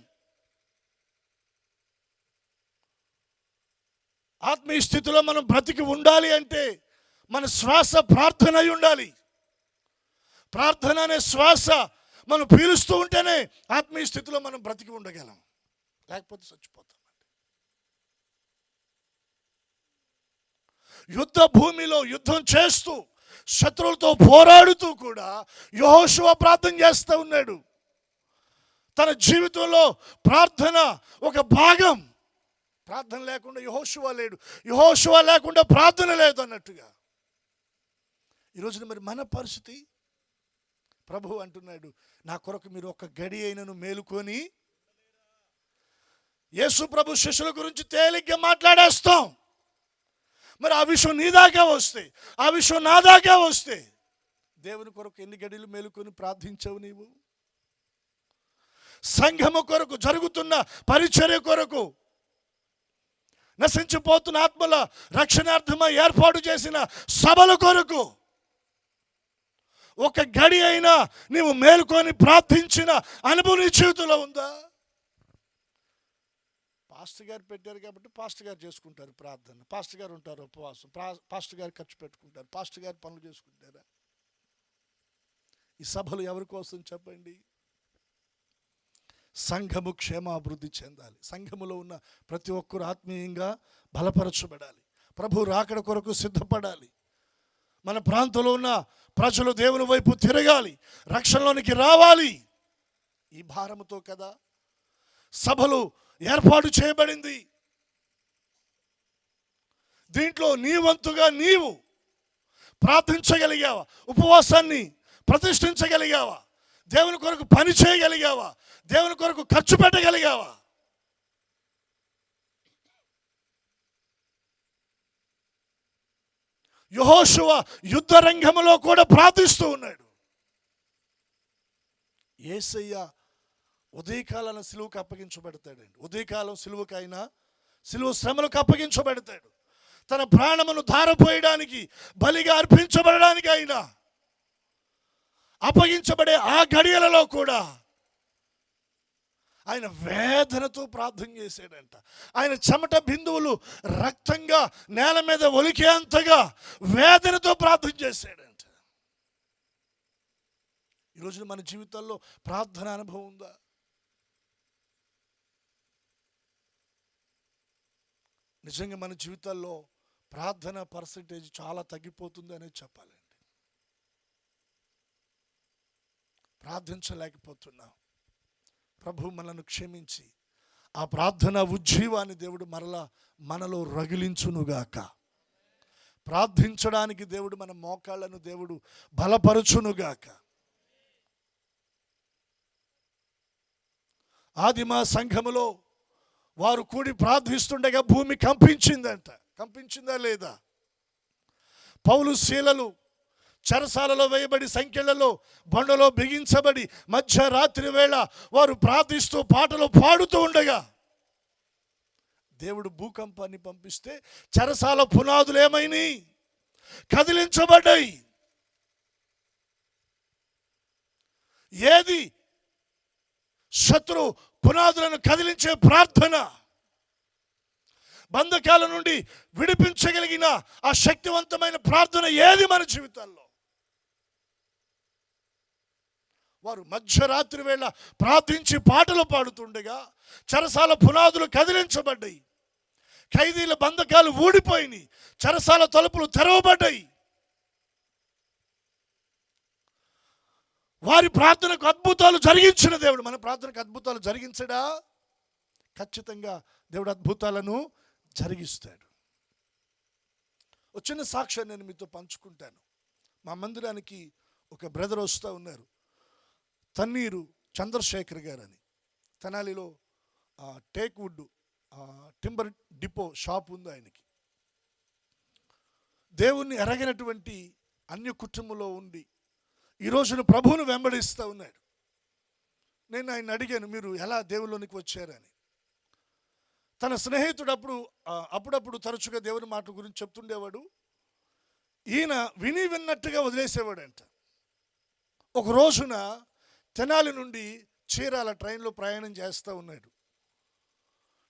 ఆత్మీయ స్థితిలో మనం బ్రతికి ఉండాలి అంటే మన శ్వాస ప్రార్థన అయి ఉండాలి. ప్రార్థన అనే శ్వాస మనం పీలుస్తూ ఉంటేనే ఆత్మీయ స్థితిలో మనం బ్రతికి ఉండగలం, లేకపోతే చచ్చిపోతాం. యుద్ధ భూమిలో యుద్ధం చేస్తూ శత్రువులతో పోరాడుతూ కూడా యెహోషువ ప్రార్థన చేస్తూ ఉన్నాడు. తన జీవితంలో ప్రార్థన ఒక భాగం. ప్రార్థన లేకుండా యెహోషువ లేడు, యెహోషువ లేకుండా ప్రార్థన లేదు అన్నట్టుగా. ఈరోజున మరి మన పరిస్థితి, ప్రభువు అంటున్నాడు, నా కొరకు మీరు ఒక గడి అయినను మేలుకొని. యేసు ప్రభు శిష్యుల గురించి తేలిగ్గా మాట్లాడేస్తాం. మరి ఆ విషయం నీ దాకా వస్తే, ఆ విషయం నా దాకా వస్తే, దేవుని కొరకు ఎన్ని గడిలు మేలుకొని ప్రార్థించావు నీవు? సంఘము కొరకు, జరుగుతున్న పరిచర్య కొరకు, నశించిపోతున్న ఆత్మల రక్షణార్థమై ఏర్పాటు చేసిన సభల కొరకు ఒక గడి అయినా నీవు మేలుకొని ప్రార్థించిన అనుభవం నీ జీవితంలో ఉందా? పాస్టర్ గారు పెట్టారు కాబట్టి పాస్టర్ గారు చేసుకుంటారు ప్రార్థన, పాస్టర్ గారు ఉంటారు ఉపవాసం, పాస్టర్ గారు ఖర్చు పెట్టుకుంటారు, పాస్టర్ గారు పనులు చేసుకుంటారా? ఈ సభలు ఎవరి కోసం చెప్పండి? సంఘము క్షేమాభివృద్ధి చెందాలి. సంఘములో ఉన్న ప్రతి ఒక్కరు ఆత్మీయంగా బలపరచబడాలి. ప్రభు రాకడ కొరకు సిద్ధపడాలి. మన ప్రాంతంలో ఉన్న ప్రజలు దేవుని వైపు తిరగాలి, రక్షణలోనికి రావాలి. ఈ భారముతో కదా సభలు ఏర్పాటు చేయబడింది. దీంట్లో నీ వంతుగా నీవు ప్రార్థించగలిగావా? ఉపవాసాన్ని ప్రతిష్ఠించగలిగావా? దేవుని కొరకు పని చేయగలిగావా? దేవుని కొరకు ఖర్చు పెట్టగలిగావా? యెహోషువ యుద్ధ రంగంలో కూడా ప్రార్థిస్తూ ఉన్నాడు. యేసయ్య ఉదయకాలం సిలువకు అప్పగించబడతాడండి. ఉదయకాలం సిలువకైనా, సిలువ శ్రమలకు అప్పగించబడతాడు. తన ప్రాణమును ధారపోయడానికి, బలిగా అర్పించబడడానికి అయినా అప్పగించబడే ఆ గడియలలో కూడా ఆయన వేదనతో ప్రార్థన చేశాడంట. ఆయన చెమట బిందువులు రక్తంగా నేల మీద ఒలికేంతగా వేదనతో ప్రార్థన చేశాడంట. ఈరోజు మన జీవితాల్లో ప్రార్థన అనుభవం ఉందా? నిజంగా మన జీవితాల్లో ప్రార్థన పర్సంటేజ్ చాలా తగ్గిపోతుంది అనేది చెప్పాలండి. ప్రార్థించలేకపోతున్నాం. ప్రభు మనను క్షమించి ఆ ప్రార్థన ఉజ్జీవాన్ని దేవుడు మరలా మనలో రగిలించునుగాక. ప్రార్థించడానికి దేవుడు మన మోకాళ్ళను దేవుడు బలపరచునుగాక. ఆదిమ సంఘములో వారు కూడి ప్రార్థిస్తుండగా భూమి కంపించిందంట. కంపించిందా లేదా? పౌలు శీలలు చెరసాలలో వేయబడి, సంఖ్యలలో బండలో బిగించబడి, మధ్యరాత్రి వేళ వారు ప్రార్థిస్తూ పాటలు పాడుతూ ఉండగా దేవుడు భూకంపాన్ని పంపిస్తే చెరసాల పునాదులు ఏమైనాయి? కదిలించబడ్డాయి. ఏది శత్రు పునాదులను కదిలించే ప్రార్థన? బంధకాల నుండి విడిపించగలిగిన ఆ శక్తివంతమైన ప్రార్థన ఏది మన జీవితాల్లో? వారు మధ్యరాత్రి వేళ ప్రార్థించి పాటలు పాడుతుండగా చెరసాల పునాదులు కదిలించబడ్డాయి. ఖైదీల బంధకాలు ఊడిపోయినాయి. చెరసాల తలుపులు తెరవబడ్డాయి. వారి ప్రార్థనకు అద్భుతాలు జరిగించిన దేవుడు మన ప్రార్థనకు అద్భుతాలు జరిగించడా? ఖచ్చితంగా దేవుడు అద్భుతాలను జరిగిస్తాడు. ఒక చిన్న సాక్ష్యం నేను మీతో పంచుకుంటాను. మా మందిరానికి ఒక బ్రదర్ వస్తూ ఉన్నారు, తన్నీరు చంద్రశేఖర్ గారు అని. తెనాలిలో teak wood timber depot shop ఉంది ఆయనకి. దేవుణ్ణి ఎరగినటువంటి అన్య కుటుంబంలో ఉండి ఈ రోజున ప్రభువును వెంబడిస్తూ ఉన్నాడు. నేను ఆయన అడిగాను, మీరు ఎలా దేవుళ్ళలోనికి వచ్చారని. తన స్నేహితుడు అప్పుడప్పుడు తరచుగా దేవుని మాట గురించి చెప్తుండేవాడు. ఈయన విన్నట్టుగా వదిలేసేవాడంట. ఒక రోజున తెనాలి నుండి చీరాల ట్రైన్లో ప్రయాణం చేస్తూ ఉన్నాడు.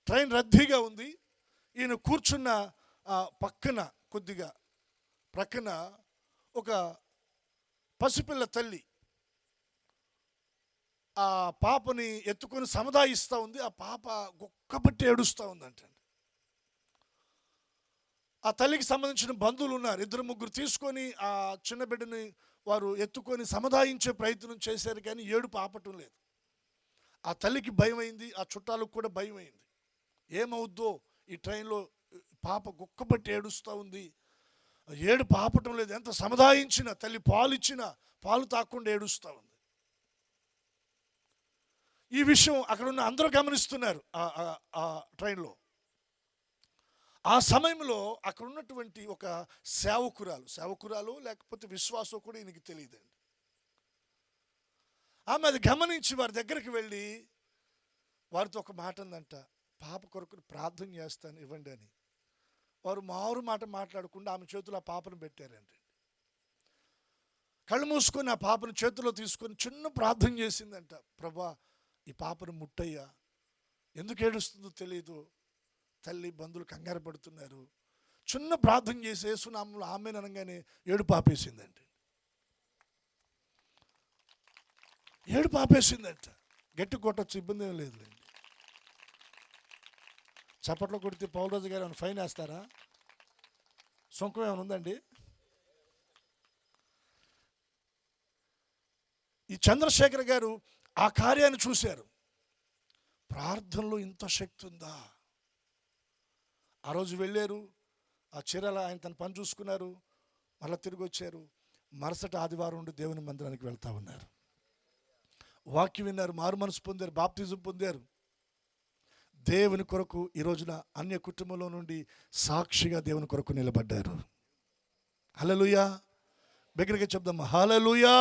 ట్రైన్ రద్దీగా ఉంది. ఈయన కూర్చున్న పక్కన కొద్దిగా ప్రక్కన ఒక పసిపిల్ల తల్లి ఆ పాపని ఎత్తుకొని సముదాయిస్తూ ఉంది. ఆ పాప గొక్కబట్టి ఏడుస్తూ ఉందంటండి. ఆ తల్లికి సంబంధించిన బంధువులు ఉన్నారు. 2-3 తీసుకొని ఆ చిన్న బిడ్డని వారు ఎత్తుకొని సముదాయించే ప్రయత్నం చేశారు, కానీ ఏడుపు ఆపటం లేదు. ఆ తల్లికి భయం అయింది, ఆ చుట్టాలకు కూడా భయం అయింది. ఏమవుద్దో ఈ ట్రైన్లో, పాప గుక్కబట్టి ఏడుస్తూ ఉంది, ఏడు పాపటం లేదు. ఎంత సముదాయించినా, తల్లి పాలు ఇచ్చినా పాలు తాకుండా ఏడుస్తూ ఉంది. ఈ విషయం అక్కడ ఉన్న అందరూ గమనిస్తున్నారు ఆ ట్రైన్లో. ఆ సమయంలో అక్కడ ఉన్నటువంటి ఒక సేవకురాలు లేకపోతే విశ్వాసం కూడా ఈయనకి తెలియదండి. ఆమె అది గమనించి వారి దగ్గరికి వెళ్ళి వారితో ఒక మాట అందంట, పాప కొరకు ప్రార్థన చేస్తాను ఇవ్వండి అని. వారు మారు మాట మాట్లాడకుండా ఆమె చేతులు ఆ పాపను పెట్టారండి. కళ్ళు మూసుకొని ఆ పాపను చేతిలో తీసుకొని చిన్న ప్రార్థన చేసిందంట. ప్రభా, ఈ పాపను ముట్టయ్యా, ఎందుకు ఏడుస్తుందో తెలియదు, తల్లి బంధువులు కంగారు పడుతున్నారు. చిన్న ప్రార్థన చేసి యేసునామములో ఆమేన్ అనగానే ఏడుపు ఆపేసిందంట. ఏడుపు ఆపేసిందంట. గట్టి కొట్టచ్చు, ఇబ్బంది ఏం లేదులేండి. చప్పట్లో కొడితే పౌలరాజు గారు ఏమైనా ఫైన్ వేస్తారా? సుంకం ఏమైనా ఉందండి? ఈ చంద్రశేఖర్ గారు ఆ కార్యాన్ని చూశారు. ప్రార్థనలో ఇంత శక్తి ఉందా? ఆ రోజు వెళ్ళారు, ఆ చీరల ఆయన తన పని చూసుకున్నారు, మళ్ళీ తిరిగి వచ్చారు. మరుసటి ఆదివారం నుండి దేవుని మందిరానికి వెళ్తూ ఉన్నారు. వాక్యం విన్నారు, మారు మనసు పొందారు, బాప్తిజం పొందారు. దేవుని కొరకు ఈ రోజున అన్య కుటుంబంలో నుండి సాక్షిగా దేవుని కొరకు నిలబడ్డారు. హల్లెలూయా. బిగ్గరగా చెప్దాం, హల్లెలూయా.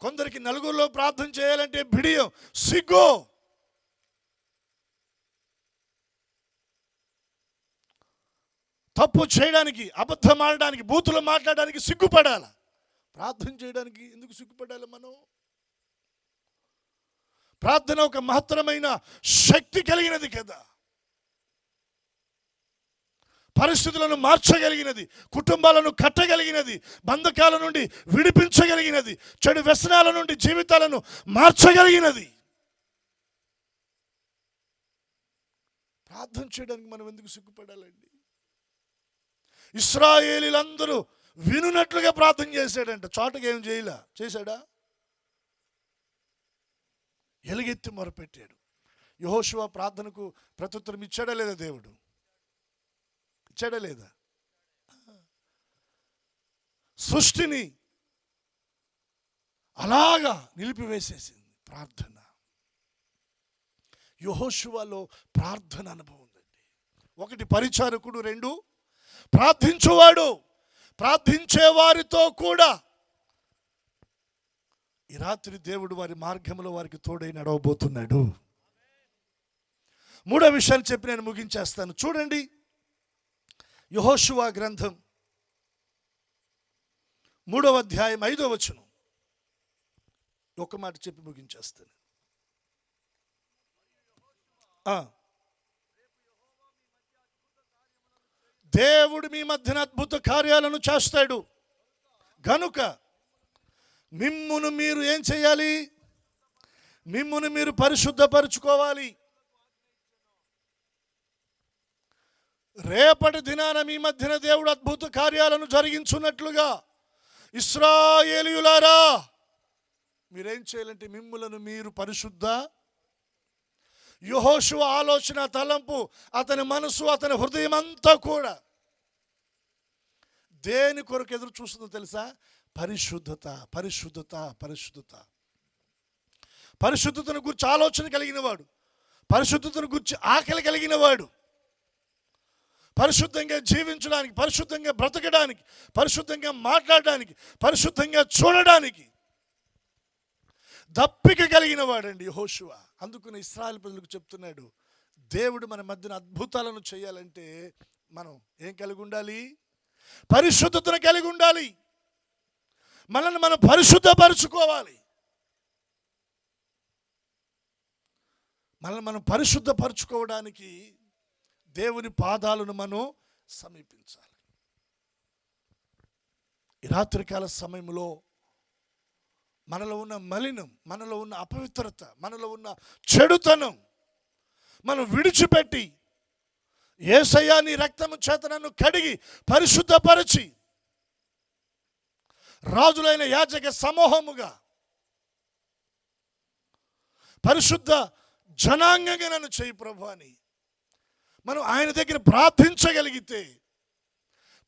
కొందరికి నలుగురిలో ప్రార్థన చేయాలంటే బిడియం, సిగ్గు. తప్పు చేయడానికి, అబద్ధం ఆడడానికి, బూతులు మాట్లాడడానికి సిగ్గుపడాలి. ప్రార్థన చేయడానికి ఎందుకు సిగ్గుపడాలి మనం? ప్రార్థన ఒక మహత్తరమైన శక్తి కలిగినది కదా. పరిస్థితులను మార్చగలిగినది, కుటుంబాలను కట్టగలిగినది, బంధకాల నుండి విడిపించగలిగినది, చెడు వ్యసనాల నుండి జీవితాలను మార్చగలిగినది. ప్రార్థన చేయడానికి మనం ఎందుకు సిగ్గుపడాలండి? ఇశ్రాయేలీలందరూ వినున్నట్లుగా ప్రార్థన చేశాడంట. చోటకి ఏం చేయలే, చేశాడా? ఎలుగెత్తి మొరపెట్టాడు. యెహోషువ ప్రార్థనకు ప్రత్యుత్తరం ఇచ్చాడా లేదా? దేవుడు ఇచ్చాడా లేదా? సృష్టిని అలాగా నిలిపివేసేసింది ప్రార్థన. యెహోషువలో ప్రార్థన అనుభవం ఉందండి. ఒకటి పరిచారకుడు, రెండు ప్రార్థించువాడు. ప్రార్థించే వారితో కూడా ఈ రాత్రి దేవుడు వారి మార్గంలో వారికి తోడై నడవబోతున్నాడు. మూడో విషయాన్ని చెప్పి నేను ముగించేస్తాను. చూడండి, యెహోషువ గ్రంథం 3వ అధ్యాయం 5వ వచనం. ఒక మాట చెప్పి ముగించేస్తాను. దేవుడు మీ మధ్యన అద్భుత కార్యాలను చేస్తాడు గనుక మిమ్మును మీరు ఏం చేయాలి? మిమ్మును మీరు పరిశుద్ధపరచుకోవాలి. రేపటి దినాన మీ మధ్యన దేవుడు అద్భుత కార్యాలను జరిగించున్నట్లుగా ఇశ్రాయేలీయులారా మీరేం చేయాలంటే మిమ్ములను మీరు పరిశుద్ధ. యెహోషువ ఆలోచన, తలంపు, అతని మనసు, అతని హృదయం అంతా కూడా దేని కొరకు ఎదురు చూస్తుందో తెలుసా? పరిశుద్ధత, పరిశుద్ధత, పరిశుద్ధత. పరిశుద్ధతను గురించి ఆలోచన కలిగిన వాడు, పరిశుద్ధతను గురించి ఆకలి కలిగిన వాడు, పరిశుద్ధంగా జీవించడానికి, పరిశుద్ధంగా బ్రతకడానికి, పరిశుద్ధంగా మాట్లాడడానికి, పరిశుద్ధంగా చూడడానికి దప్పిక కలిగిన వాడండి యెహోషువ. అందుకని ఇశ్రాయేలు ప్రజలకు చెప్తున్నాడు, దేవుడు మన మధ్యన అద్భుతాలను చేయాలంటే మనం ఏం కలిగి ఉండాలి? పరిశుద్ధతను కలిగి ఉండాలి. మనల్ని మనం పరిశుద్ధపరచుకోవాలి. మనల్ని మనం పరిశుద్ధపరచుకోవడానికి దేవుని పాదాలను మనం సమీపించాలి. ఈ రాత్రికాల సమయంలో మనలో ఉన్న మలినం, మనలో ఉన్న అపవిత్రత, మనలో ఉన్న చెడుతనం మనం విడిచిపెట్టి యేసయ్యా నీ రక్తము చేత నన్ను కడిగి పరిశుద్ధపరచి రాజులైన యాజక సమూహముగా పరిశుద్ధ జనాంగంగా నన్ను చేయి ప్రభు అని మనం ఆయన దగ్గర ప్రార్థించగలిగితే,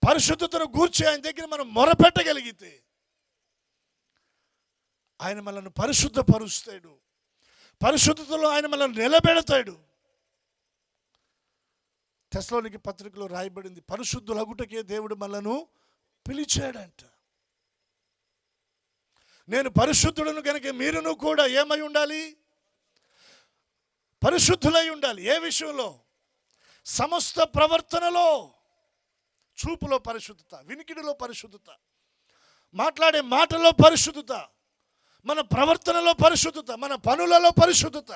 పరిశుద్ధతను గూర్చి ఆయన దగ్గర మనం మొరపెట్టగలిగితే, ఆయన మనల్ని పరిశుద్ధపరుస్తాడు. పరిశుద్ధతలో ఆయన మనల్ని నిలబెడతాడు. తెస్సలోనికీ పత్రికలో రాయబడింది, పరిశుద్ధులగుటకే దేవుడు మనలను పిలిచాడంట. నేను పరిశుద్ధులను కనుక మీరును కూడా ఏమై ఉండాలి? పరిశుద్ధులై ఉండాలి. ఏ విషయంలో? సమస్త ప్రవర్తనలో. చూపులో పరిశుద్ధత, వినికిడిలో పరిశుద్ధత, మాట్లాడే మాటలో పరిశుద్ధత, మన ప్రవర్తనలో పరిశుద్ధత, మన పనులలో పరిశుద్ధత.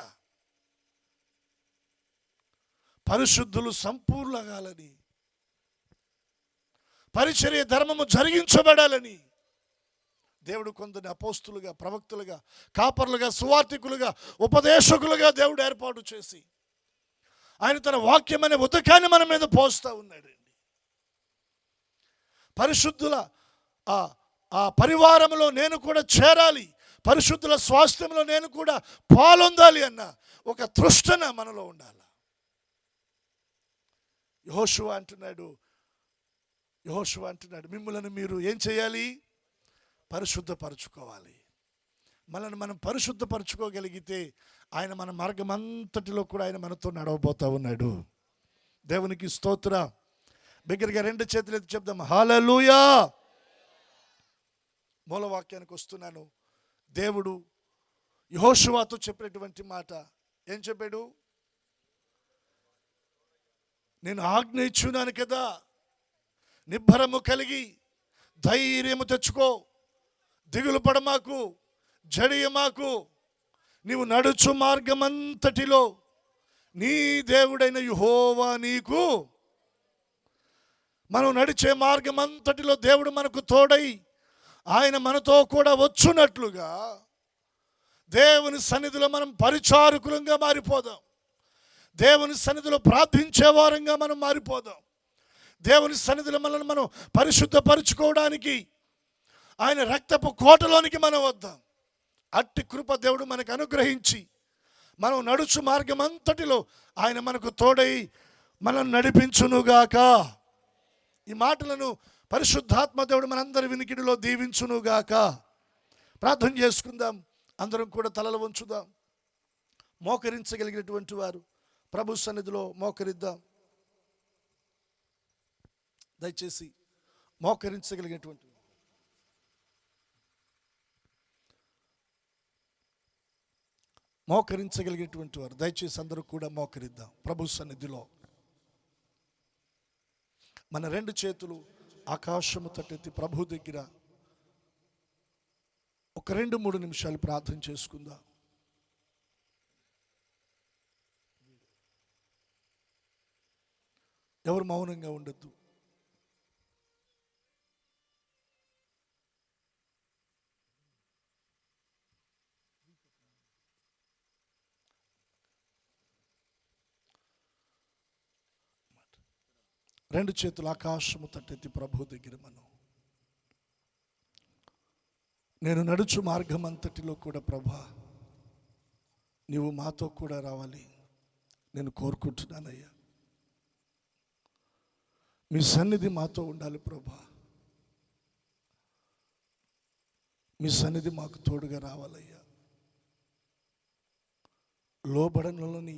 పరిశుద్ధులు సంపూర్ణగాలని, పరిచర్య ధర్మము జరిగించబడాలని దేవుడు కొందరిని అపోస్తులుగా, ప్రవక్తులుగా, కాపర్లుగా, సువార్తికులుగా, ఉపదేశకులుగా దేవుడు ఏర్పాటు చేసి ఆయన తన వాక్యం అనే ఉదకాన్ని మన మీద పోస్తూ ఉన్నాడండి. పరిశుద్ధుల ఆ పరివారంలో నేను కూడా చేరాలి, పరిశుద్ధుల స్వాస్థ్యంలో నేను కూడా పాలొందాలి అన్న ఒక తృష్ణ మనలో ఉండాలి. యెహోషువ అంటున్నాడు మిమ్మల్ని మీరు ఏం చేయాలి? పరిశుద్ధపరచుకోవాలి. మనల్ని మనం పరిశుద్ధపరచుకోగలిగితే ఆయన మన మార్గం అంతటిలో కూడా ఆయన మనతో నడవబోతా ఉన్నాడు. దేవునికి స్తోత్రం. బిగ్గరగా రెండు చేతులు ఎత్తి చెప్దాం, హల్లెలూయా. మూలవాక్యానికి వస్తున్నాను. దేవుడు యెహోషువతో చెప్పినటువంటి మాట ఏం చెప్పాడు? నేను ఆజ్ఞ ఇచ్చున్నాను కదా, నిబ్బరము కలిగి ధైర్యము తెచ్చుకో, దిగులు పడమాకు, జడియమాకు, నీవు నడుచు మార్గమంతటిలో నీ దేవుడైన యెహోవా నీకు. మనం నడిచే మార్గం అంతటిలో దేవుడు మనకు తోడై ఆయన మనతో కూడా వచ్చున్నట్లుగా దేవుని సన్నిధిలో మనం పరిచారకులంగా మారిపోదాం. దేవుని సన్నిధిలో ప్రార్థించే వారంగా మనం మారిపోదాం. దేవుని సన్నిధిలో మనల్ని మనం పరిశుద్ధపరచుకోవడానికి ఆయన రక్తపు కోటలోనికి మనం వద్దాం. అట్టి కృప దేవుడు మనకు అనుగ్రహించి మనం నడుచు మార్గం అంతటిలో ఆయన మనకు తోడై మనం నడిపించునుగాక. ఈ మాటలను పరిశుద్ధాత్మ దేవుడు మనందరి వినికిడిలో దీవించునుగాక. ప్రార్థన చేసుకుందాం. అందరం కూడా తలలు వంచుదాం. మోకరించగలిగినటువంటి వారు ప్రభు సన్నిధిలో మోకరిద్దాం. దయచేసి మోకరించగలిగినటువంటి వారు దయచేసి అందరూ కూడా మోకరిద్దాం. ప్రభు సన్నిధిలో మన రెండు చేతులు ఆకాశము తట్టెత్తి ప్రభు దగ్గర ఒక 2-3 నిమిషాలు ప్రార్థన చేసుకుందాం. ఎవరు మౌనంగా ఉండొద్దు. రెండు చేతులు ఆకాశము తట్టెత్తి ప్రభు దగ్గర నేను నడుచు మార్గం అంతటిలో కూడా ప్రభా నీవు మాతో కూడా రావాలి నేను కోరుకుంటున్నానయ్యా. మీ సన్నిధి మాతో ఉండాలి ప్రభా. మీ సన్నిధి మాకు తోడుగా రావాలయ్యా. లోబడనలోని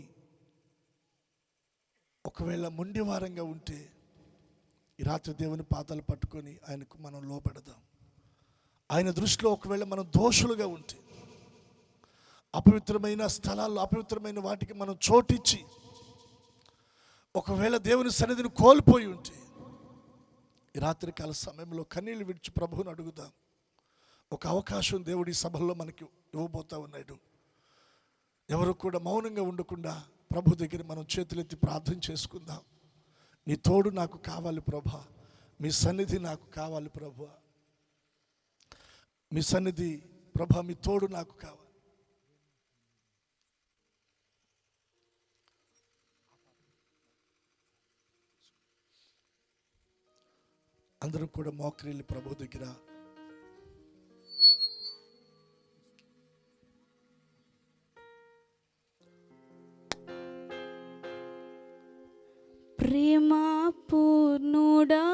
ఒకవేళ మొండి వారంగా ఉంటే ఈ రాత్రి దేవుని పాదాలు పట్టుకొని ఆయనకు మనం లోబడదాం. ఆయన దృష్టిలో ఒకవేళ మనం దోషులుగా ఉంటే, అపవిత్రమైన స్థలాల్లో అపవిత్రమైన వాటికి మనం చోటిచ్చి ఒకవేళ దేవుని సన్నిధిని కోల్పోయి ఉంటే ఈ రాత్రికాల సమయంలో కన్నీళ్లు విడిచి ప్రభువుని అడుగుదాం. ఒక అవకాశం దేవుడి సభల్లో మనకి ఇవ్వబోతా ఉన్నాడు. ఎవరు కూడా మౌనంగా ఉండకుండా ప్రభు దగ్గర మనం చేతులెత్తి ప్రార్థన చేసుకుందాం. నీ తోడు నాకు కావాలి ప్రభా, మీ సన్నిధి నాకు కావాలి ప్రభా, మీ సన్నిధి ప్రభా, మీ తోడు నాకు కావాలి. అందరం కూడా మోకరిల్లి ప్రభు దగ్గర ప్రేమా పూర్ణుడా,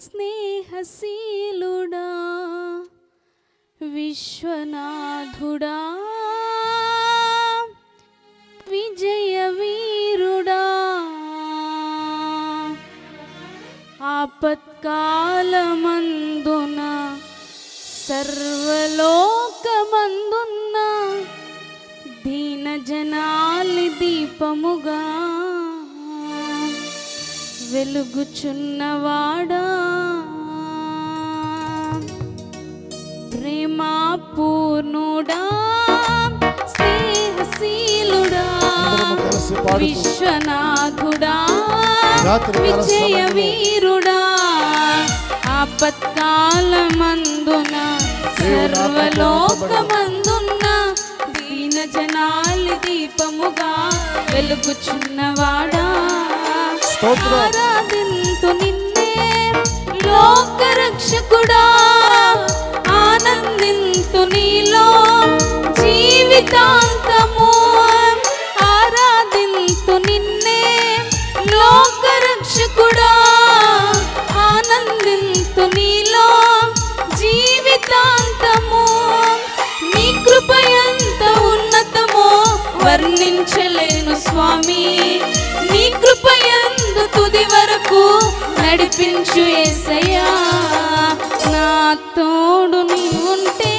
స్నేహశీలుడా, విశ్వనాథుడా, విజయ వీరుడా, ఆపత్కాలమందున సర్వలోకమందున్న దీన జనాలి దీపముగా వెలుగుచున్నవాడా, ప్రేమా పూర్ణుడా, స్నేహశీలుడా, విశ్వనాథుడా, విజయ వీరుడా, ఆపత్కాలమందున సర్వలోకమందున్న దీన జనాలి దీపముగా వెలుగుచున్నవాడా, ఆరాధింతు నిన్నే లోకరక్షకుడా, ఆనందింతు నీలో జీవితాంతము, ఆరాధింతు నిన్నే లోకరక్షకుడా, ఆనందింతు నీలో జీవితాంతము, నీ కృపయంత ఉన్నతమో వర్ణించలేను స్వామి, నీ కృపయందు తుది వరకు నడిపించు యేసయ్యా, నా తోడు నీ ఉంటే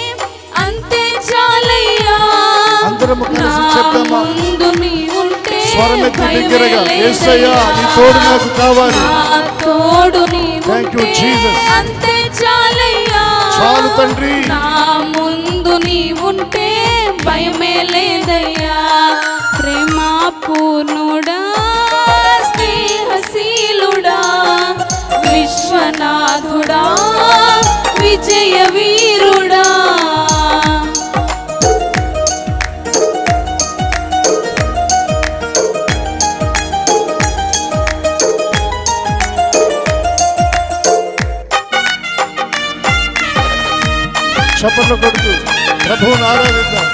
అంతే చాలయ్యా, నా ముందు నీ ఉంటే నా తోడు నీ ఉంటే అంతే చాలయ్యా, చాలు తండ్రి, నా ముందు నీ ఉంటే భయమే లేదయ్యా, ప్రేమా పూర్ణుడా, స్నేహశీలుడా, విశ్వనాథుడా, విజయ వీరుడా. చప్పట్లు కొడుతూ ప్రభువుని ఆరాధిద్దాం.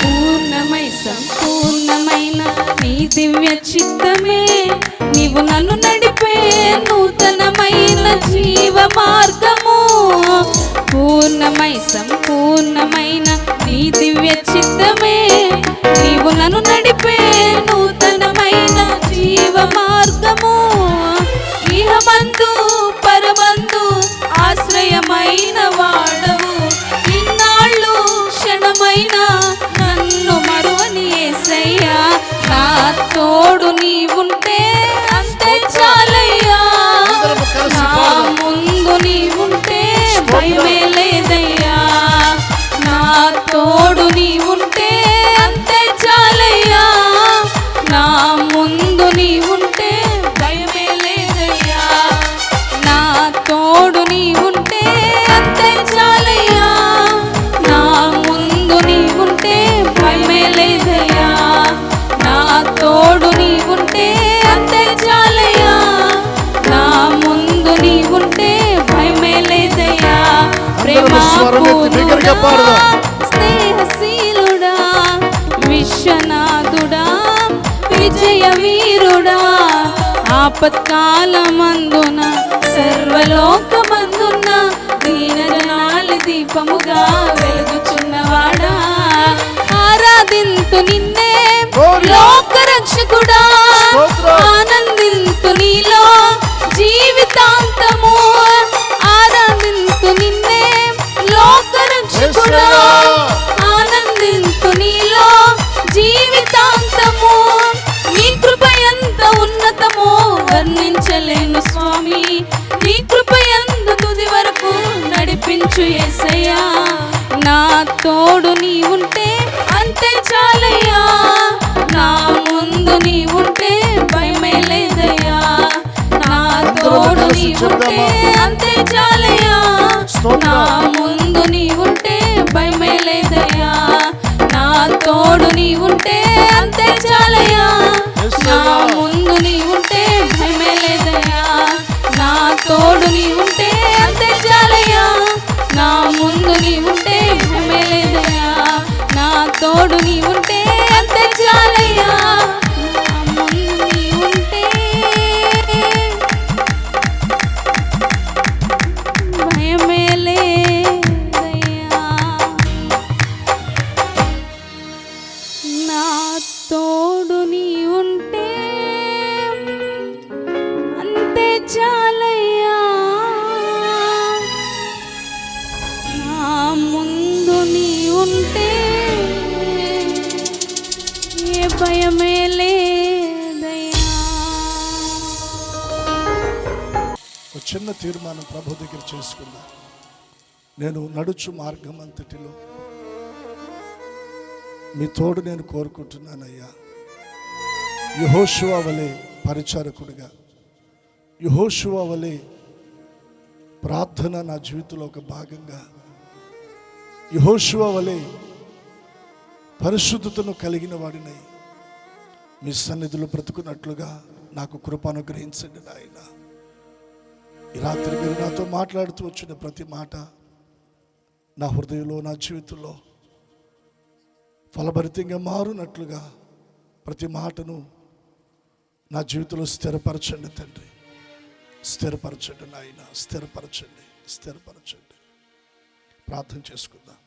పూర్ణమై సంపూర్ణమైన నీ దివ్య చిత్తమే నీవు నన్ను నడిపే నూతనమైన జీవ మార్గము, పూర్ణమై సంపూర్ణమైన నీ దివ్య చిత్తమే నీవు నన్ను నడిపే నూతనమైన జీవ మార్గము, ఇహమందు పరమందు ఆశ్రయమైన వాడవు, ఇన్నాళ్ళు క్షణమైన నన్ను మరువని యేసయ్యా, నా తోడు నీ ఉంటే అంతే చాలయ్యా, నా ముందు నీ ఉంటే భయమే లేదయ్యా, నా తోడు నీ ఉంటే అంతే చాలయ్యా, నా ముందు నీ ఉంటే భయమే లేదయ్యా, నా తోడు నీ ఉంటే అంతే చాలయ్యా, నా ముందు నీ ఉంటే భయమే లేదయ్యా, నా తోడు నీ ఉంటే అంతే చాలయ్యా, నా ముందు నీ ఉంటే భయమే లేదయ్యా, ప్రేమా పూర్ణుడా, స్నేహశీలుడా, విశ్వనాథుడా, విజయ వీరుడా, ఆపత్కాలమందున సర్వలోకమందున్న దీన జనాలి దీపముగా వెలుగుచున్నవాడా, ఆరాధింతు నిన్నే లోకరక్షకుడా, ఆనందింతు నీలో జీవితాంతము, ఆరాధింతు నిన్నే లోకరక్షకుడా, ఆనందింతు నీలో జీవితాంతము, నీ కృప ఎంత ఉన్నతమో వర్ణించలేను స్వామి, నీ కృప ఎంత తుది వరకు నడిపించు యేసయ్యా, నా తోడు నీ ఉంటే అంతే చాలయ్యా, నా ముందు నీ ఉంటే భయమే లేదయ్యా, నా తోడు నీ ఉంటే అంతే చాలయ్యా, నా ముందు నీ ఉంటే భయమే లేదయ్యా, నా తోడు నీ ఉంటే అంతే చాలయ్యా, నా ముందు నీ ఉంటే నా తోడు నీ ఉంటే అంతే చాలయ్యా, నా ముందు నీ ఉంటే ఏ భయమే లేదయ్యా. ఒక చిన్న తీర్మానం ప్రభు దగ్గర చేసుకుందాం. నేను నడుచు మార్గం అంతటిలో మీ తోడు నేను కోరుకుంటున్నానయ్యా. యెహోషువ వలె పరిచారకుడిగా, యెహోషువ వలె ప్రార్థన నా జీవితంలో ఒక భాగంగా, యెహోషువ వలె పరిశుద్ధతను కలిగిన వాడినై మీ సన్నిధిలో బ్రతుకున్నట్లుగా నాకు కృప అనుగ్రహించండి నాయన. ఈ రాత్రి మీరు నాతో మాట్లాడుతూ వచ్చిన ప్రతి మాట నా హృదయంలో, నా జీవితంలో ఫలభరితంగా మారునట్లుగా ప్రతి మాటను నా జీవితంలో స్థిరపరచండి తండ్రి. స్థిరపరచండి నాయన, స్థిరపరచండి, స్థిరపరచండి. ప్రార్థన చేసుకుందాం.